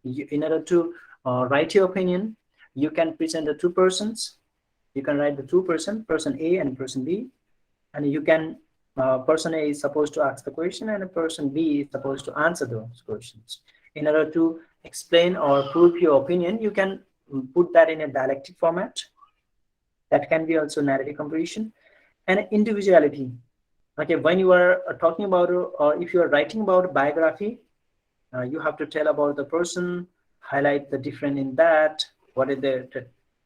In order to write your opinion, you can present the two persons. You can write the two person A and person B, and you can person A is supposed to ask the question and person B is supposed to answer those questions. In order to explain or prove your opinion, you can put that in a dialectic format. That can be also narrative composition. And individuality. Okay, when you are talking about, or if you are writing about biography, you have to tell about the person, highlight the different in that. What is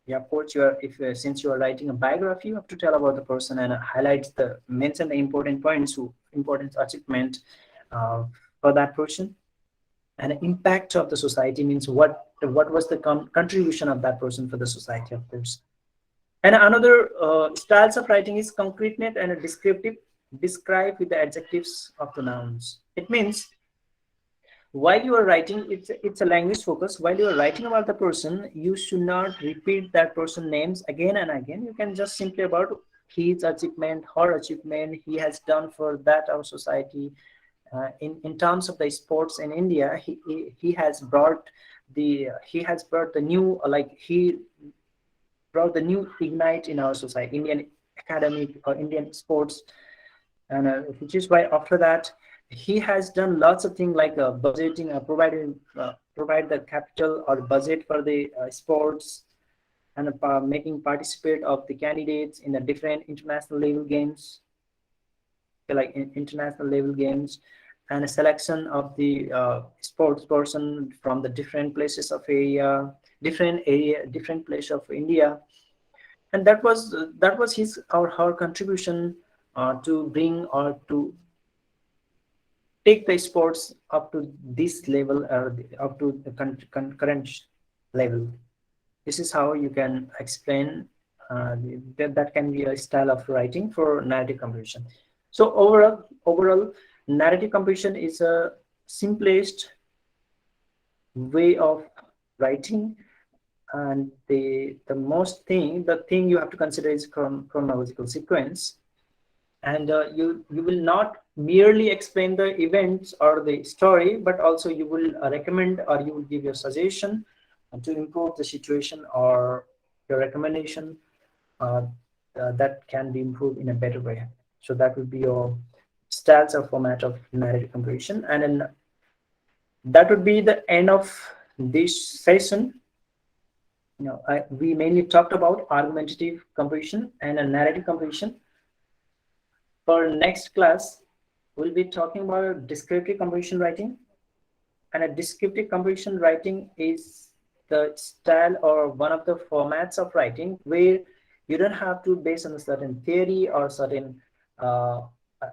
yeah, of course, you are, if since you are writing a biography, you have to tell about the person and highlight the, mention the important points, important achievement uh, for that person. And impact of the society means what was the contribution of that person for the society, of course. And another styles of writing is concreteness and a descriptive, describe with the adjectives of the nouns. It means while you are writing, it's a language focus. While you are writing about the person, you should not repeat that person names again and again. You can just simply about his achievement, her achievement, he has done for that our society. In terms of the sports in India, he has brought the new, like he brought the new ignite in our society, Indian academic or Indian sports. And which is why after that he has done lots of things like budgeting, provide the capital or budget for the sports, and making participate of the candidates in the different international level games, like international level games, and a selection of the sports person from the different places of different place of India. And that was his or her contribution to bring or to take the sports up to this level, or up to the current level. This is how you can explain, that can be a style of writing for narrative composition. So overall, narrative composition is a simplest way of writing, and the thing you have to consider is chronological sequence. And you will not merely explain the events or the story, but also you will recommend, or you will give your suggestion to improve the situation, or your recommendation uh, that can be improved in a better way. So that would be your styles or format of narrative composition. And then that would be the end of this session. We mainly talked about argumentative composition and a narrative composition. For next class, we'll be talking about descriptive composition writing. And a descriptive composition writing is the style or one of the formats of writing where you don't have to base on a certain theory or certain uh,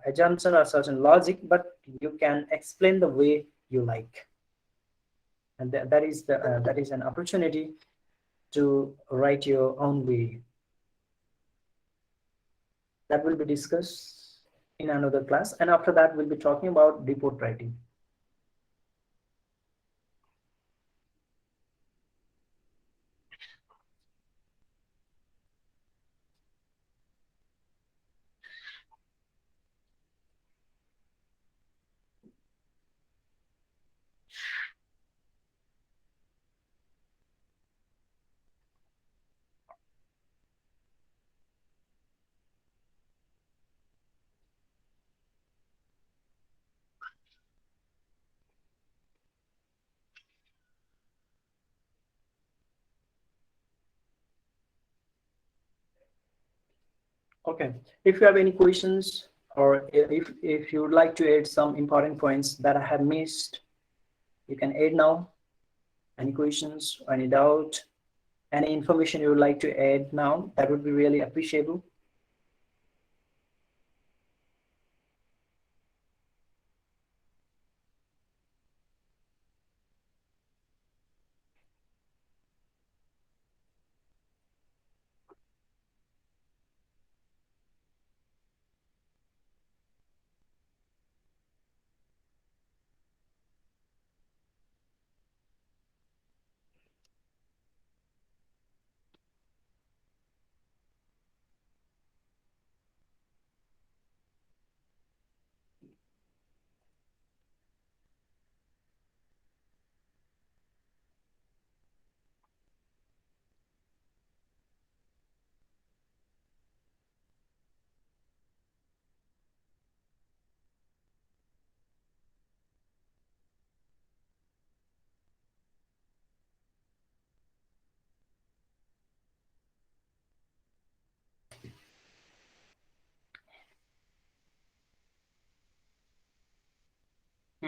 assumption or certain logic, but you can explain the way you like. And that is an opportunity to write your own way. That will be discussed in another class. And after that, we'll be talking about report writing. Okay. If you have any questions, or if you would like to add some important points that I have missed, you can add now. Any questions, any doubt, any information you would like to add now, that would be really appreciable.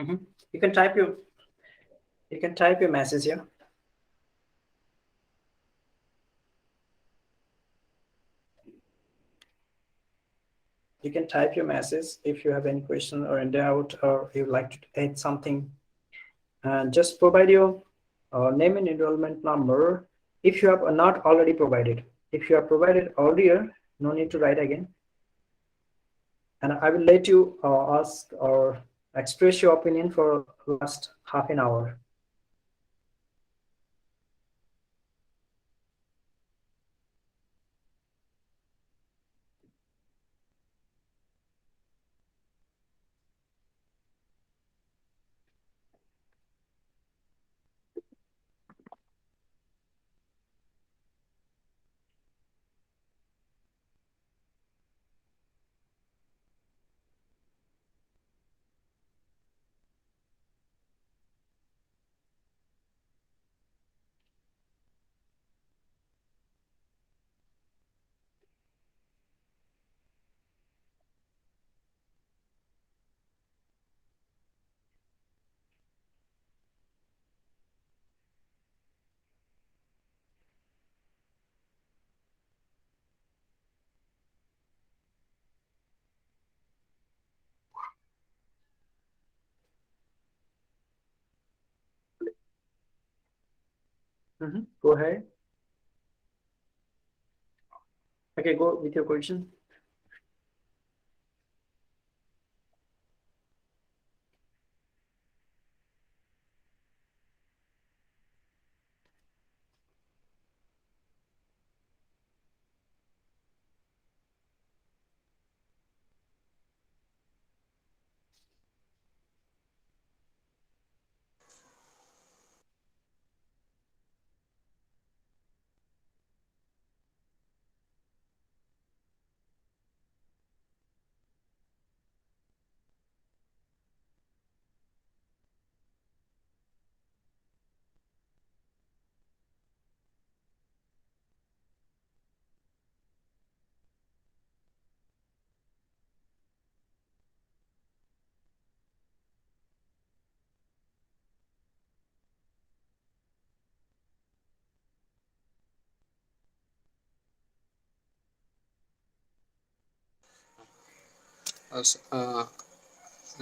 Mhm. You can type your message here. You can type your message if you have any question or any doubt, or you like to add something, and just provide your name and enrollment number if you have not already provided. If you have provided earlier, no need to write again. And I will let you ask or express your opinion for last half an hour. Go ahead. Okay, go with your question. S-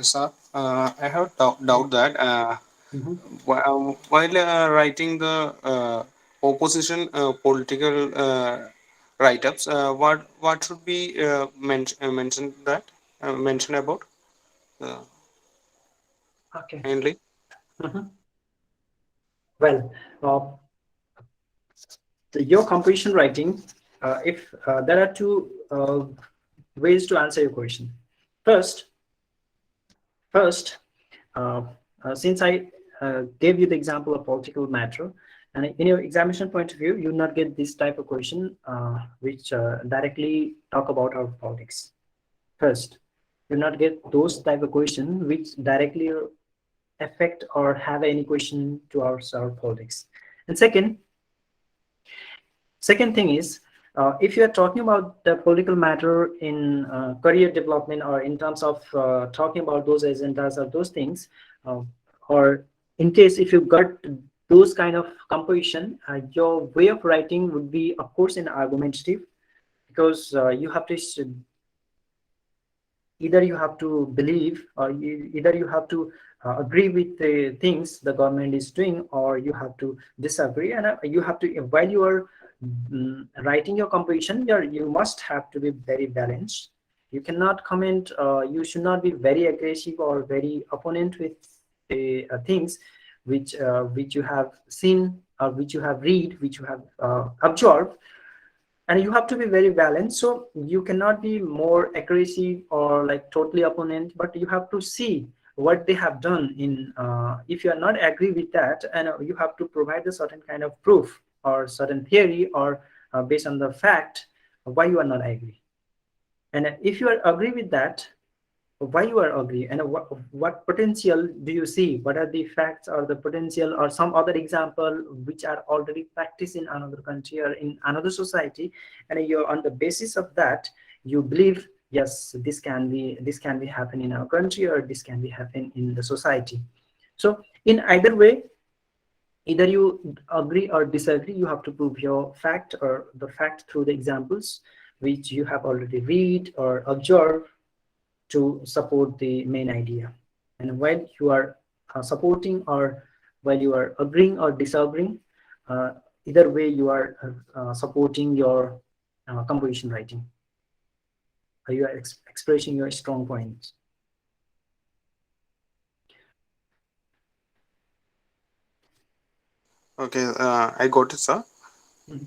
Sir, I have doubt that Mhm. while writing the opposition political write-ups, what should be mentioned that mentioned about uh, Okay. mainly? Mhm. Well, your composition writing, if there are two ways to answer your question. First, first, uh, since I gave you the example of political matter, and in your examination point of view, you will not get this type of question which directly talk about our politics. First, you will not get those type of question which directly affect or have any question to our politics. And second thing is, if you are talking about the political matter in career development, or in terms of talking about those agendas or those things, uh, or in case if you got those kind of composition, your way of writing would be, of course, in argumentative, because you have to either you have to believe, or either you have to agree with the things the government is doing, or you have to disagree. And you have to, while you are writing your composition, you must have to be very balanced. You cannot comment, you should not be very aggressive or very opponent with the things which you have seen, or which you have read, which you have observed. And you have to be very balanced, so you cannot be more aggressive or like totally opponent, but you have to see what they have done in if you are not agree with that, and you have to provide a certain kind of proof or certain theory, or based on the fact why you are not agree. And if you are agree with that, why you are agree, and what potential do you see, what are the facts or the potential or some other example which are already practiced in another country or in another society, and you, on the basis of that, you believe yes, this can be happen in our country, or this can be happen in the society. So in either way, either you agree or disagree, you have to prove your fact or the fact through the examples which you have already read or observed to support the main idea. And while you are supporting, or while you are agreeing or disagreeing, uh, either way you are supporting your composition writing, or you are expressing your strong points. Okay, I got it, sir. Mhm.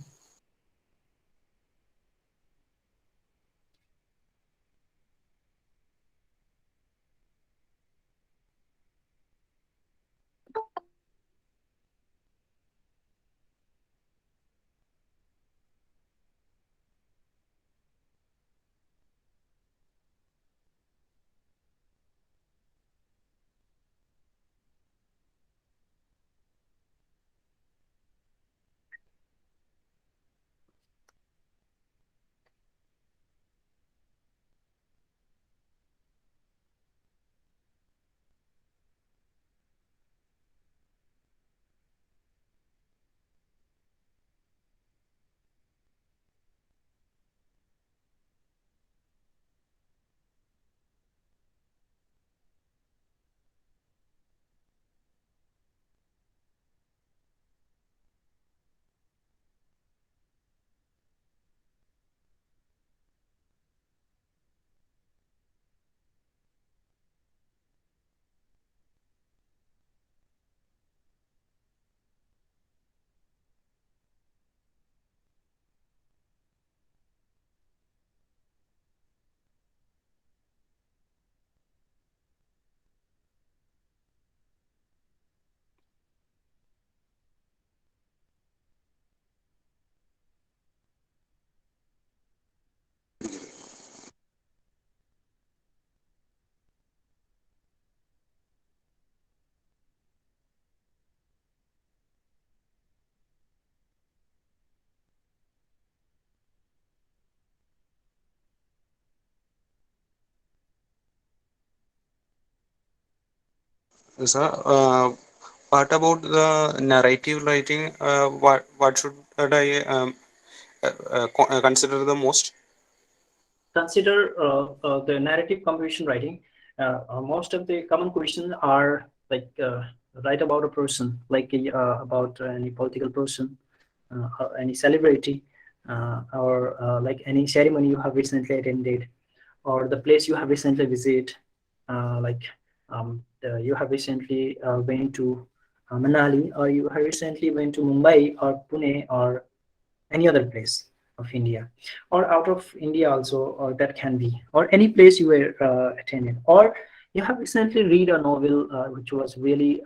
Sir, what about the narrative writing? What should I consider the most? Consider the narrative composition writing. Most of the common questions are like write about a person, like about any political person, or any celebrity, or like any ceremony you have recently attended, or the place you have recently visited, like you have recently went to Manali, or you have recently went to Mumbai or Pune or any other place of India, or out of India also, or that can be, or any place you were attending, or you have recently read a novel which was really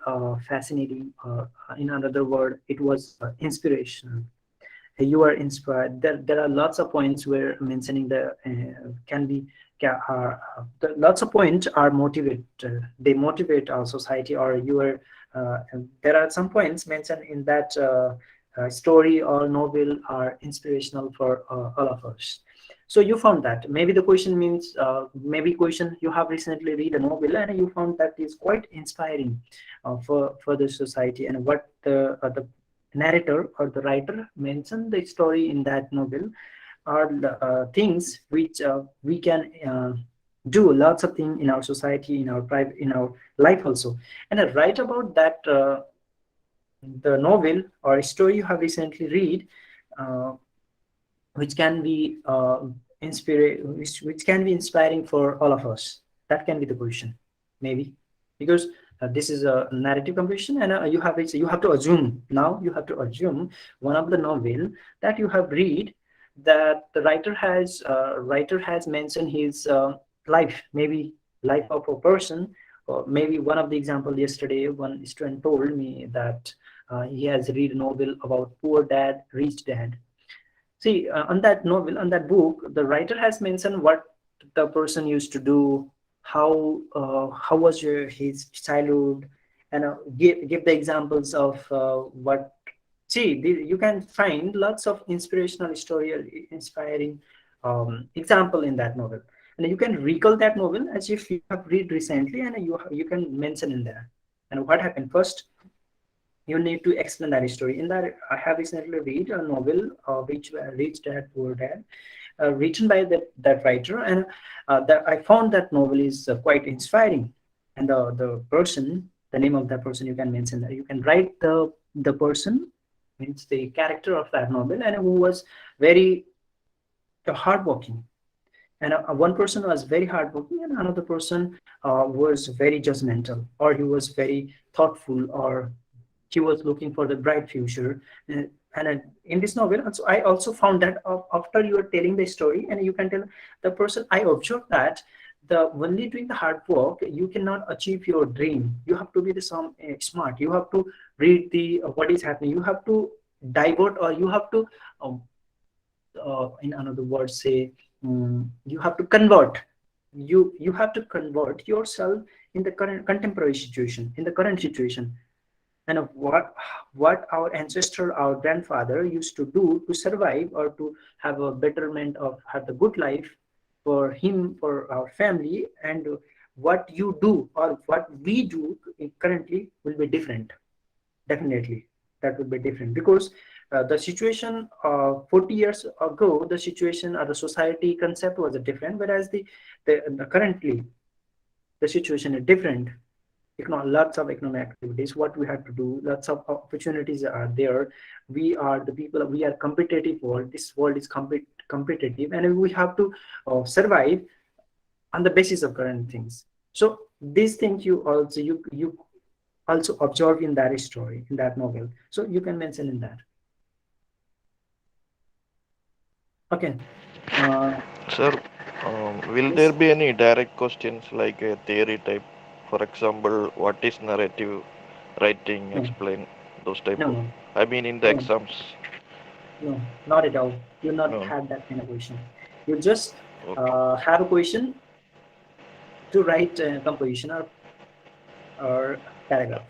fascinating, or in another word, it was inspirational. You are inspired. There are lots of points where mentioning the can be lots of points are motivate, they motivate our society, or you are there are some points mentioned in that story or novel are inspirational for all of us. So you found that maybe the question means maybe question you have recently read a novel and you found that is quite inspiring for the society, and what the narrator or the writer mentioned the story in that novel are things which we can do lots of things in our society, in our private, in our life also. And write about that the novel or story you have recently read, uh, which can be which can be inspiring for all of us. That can be the question, maybe, because this is a narrative composition, and you have to assume, now you have to assume one of the novel that you have read, that the writer has mentioned his life, maybe life of a person, or maybe one of the example yesterday one student told me that he has read a novel about poor dad rich dad. See, on that novel, on that book, the writer has mentioned what the person used to do, how was his childhood, and give the examples of what. See, you can find lots of inspirational story, or inspiring example in that novel. and you can recall that novel as if you have read recently, and you can mention in there. And what happened first, you need to explain that story. In that, I have recently read a novel which Rich Dad Poor Dad, written by that writer, and that I found that novel is quite inspiring. And the person, the name of that person, you can mention that. You can write the person, means the character of that novel, and who was very hardworking. And one person was very hardworking, and another person was very judgmental, or he was very thoughtful, or he was looking for the bright future. And in this novel, also, I also found that after you are telling the story, and you can tell the person, I observed that the only doing the hard work, you cannot achieve your dream. You have to be the smart. You have to read the what is happening. You have to divert, or you have to, in another word, say, you have to convert. You have to convert yourself in the current contemporary situation, in the current situation. And of what our ancestor, our grandfather used to do to survive, or to have a betterment, of have the good life for him, for our family. And what you do, or what we do currently, will be different. Definitely that would be different, because the situation 40 years ago, the situation or the society concept was different, whereas the currently the situation is different. Lots of economic activities, what we have to do, lots of opportunities are there. We are the people, we are competitive world. This world is competitive, and we have to survive on the basis of current things. So these things you also observe in that story, in that novel. So you can mention in that. Okay. Sir, will there Yes. be any direct questions like a theory type? For example, what is narrative writing? No, Explain those type no, of. no, I mean, in the no, exams. no, not at all. You not No. have that kind of question. You just Okay. have a question to write a composition, or paragraph.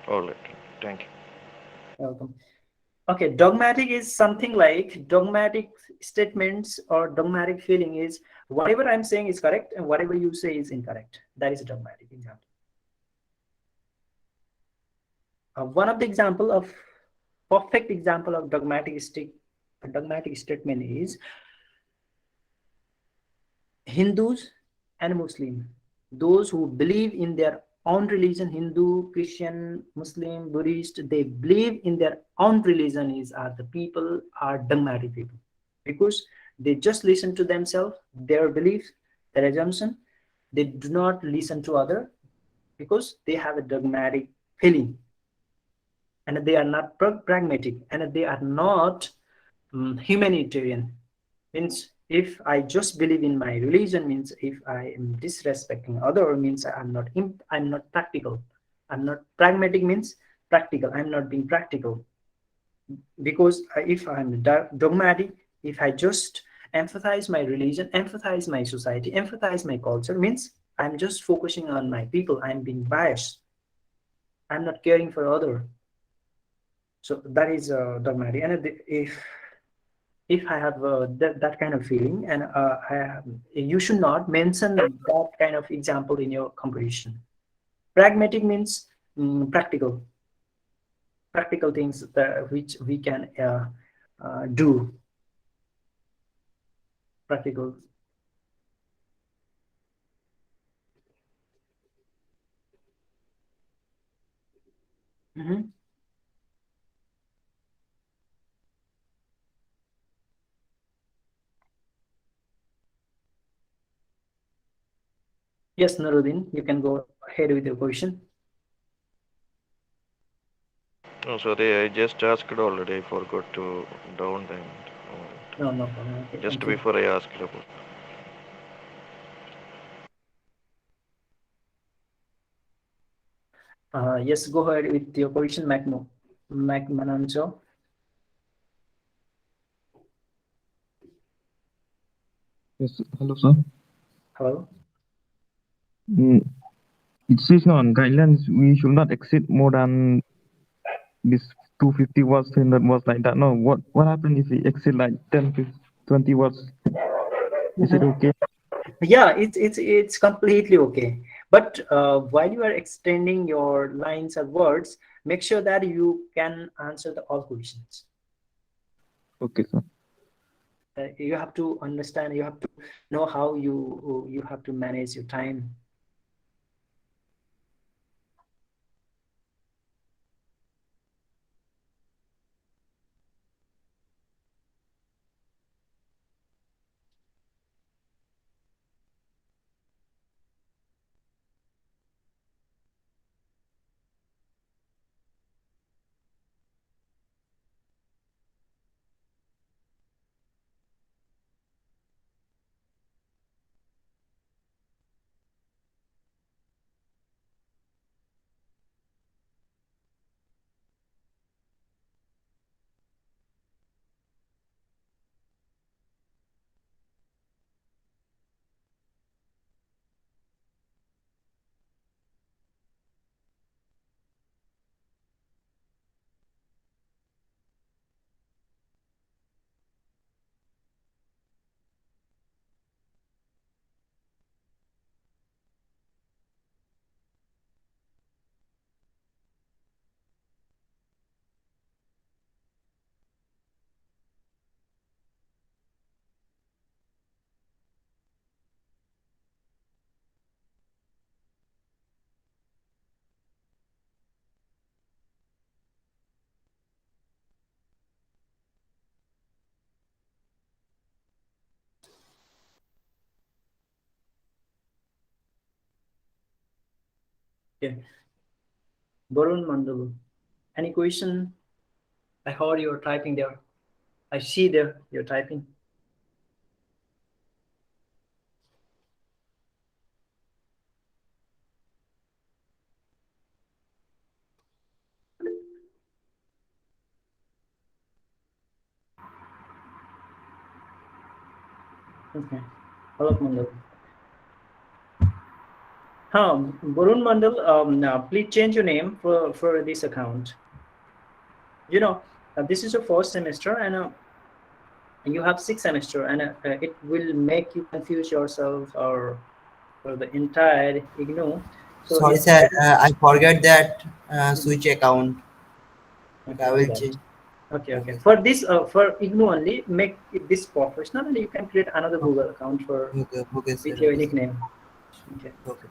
All right. Thank you. Welcome. Okay, dogmatic is something like dogmatic statements, or dogmatic feeling is whatever I'm saying is correct and whatever you say is incorrect. That is a dogmatic example. One of the example of perfect example of dogmatic statement is Hindus and Muslim. Those who believe in their own religion, Hindu, Christian, Muslim, Buddhist, they believe in their own religion, are the people, are dogmatic people, because they just listen to themselves, their beliefs, their assumption. They do not listen to other, because they have a dogmatic feeling, and they are not pragmatic, and they are not humanitarian. Means if I just believe in my religion, means if I am disrespecting other, means I'm not practical. I'm not pragmatic, means practical. I'm not being practical, because if I'm dogmatic, if I just emphasize my religion, emphasize my society, emphasize my culture, means I'm just focusing on my people. I'm being biased. I'm not caring for other. So that is dogmatic. And if I have that kind of feeling, and you should not mention that kind of example in your composition. Pragmatic means practical things that which we can do. Practical. Mhm. Yes, Nuruddin, you can go ahead with your question. No, sorry, I just asked already. I forgot to down them. No, no problem. Okay, Just thank you. before I asked about. Yes, go ahead with your question, Manancho. Yes, hello, sir. Hello. Mm, it says on guidelines we should not exceed more than this 250 words, 300 words like that. No, what happens if we exceed like 10, 20 words? Is it okay? Yeah, it's completely okay. But while you are extending your lines or words, make sure that you can answer the all questions. Okay, sir. You have to understand, you have to know how you have to manage your time. Okay. Varun Mandal, any question? I heard you're typing there. I see there you're typing. Okay. Alok Mandal. Varun Mandal, now please change your name for this account. You know, this is your first semester, and you have 6 semester, and it will make you confuse yourself or for the entire IGNOU. So Sorry, it's sir. better. I forgot that switch account. Okay, I do will that. change. Okay, okay. Okay, For this, for IGNOU only, make it this professional, and you can create another Google account for okay, okay, sir. with your Okay, sir. nickname. Okay. Okay.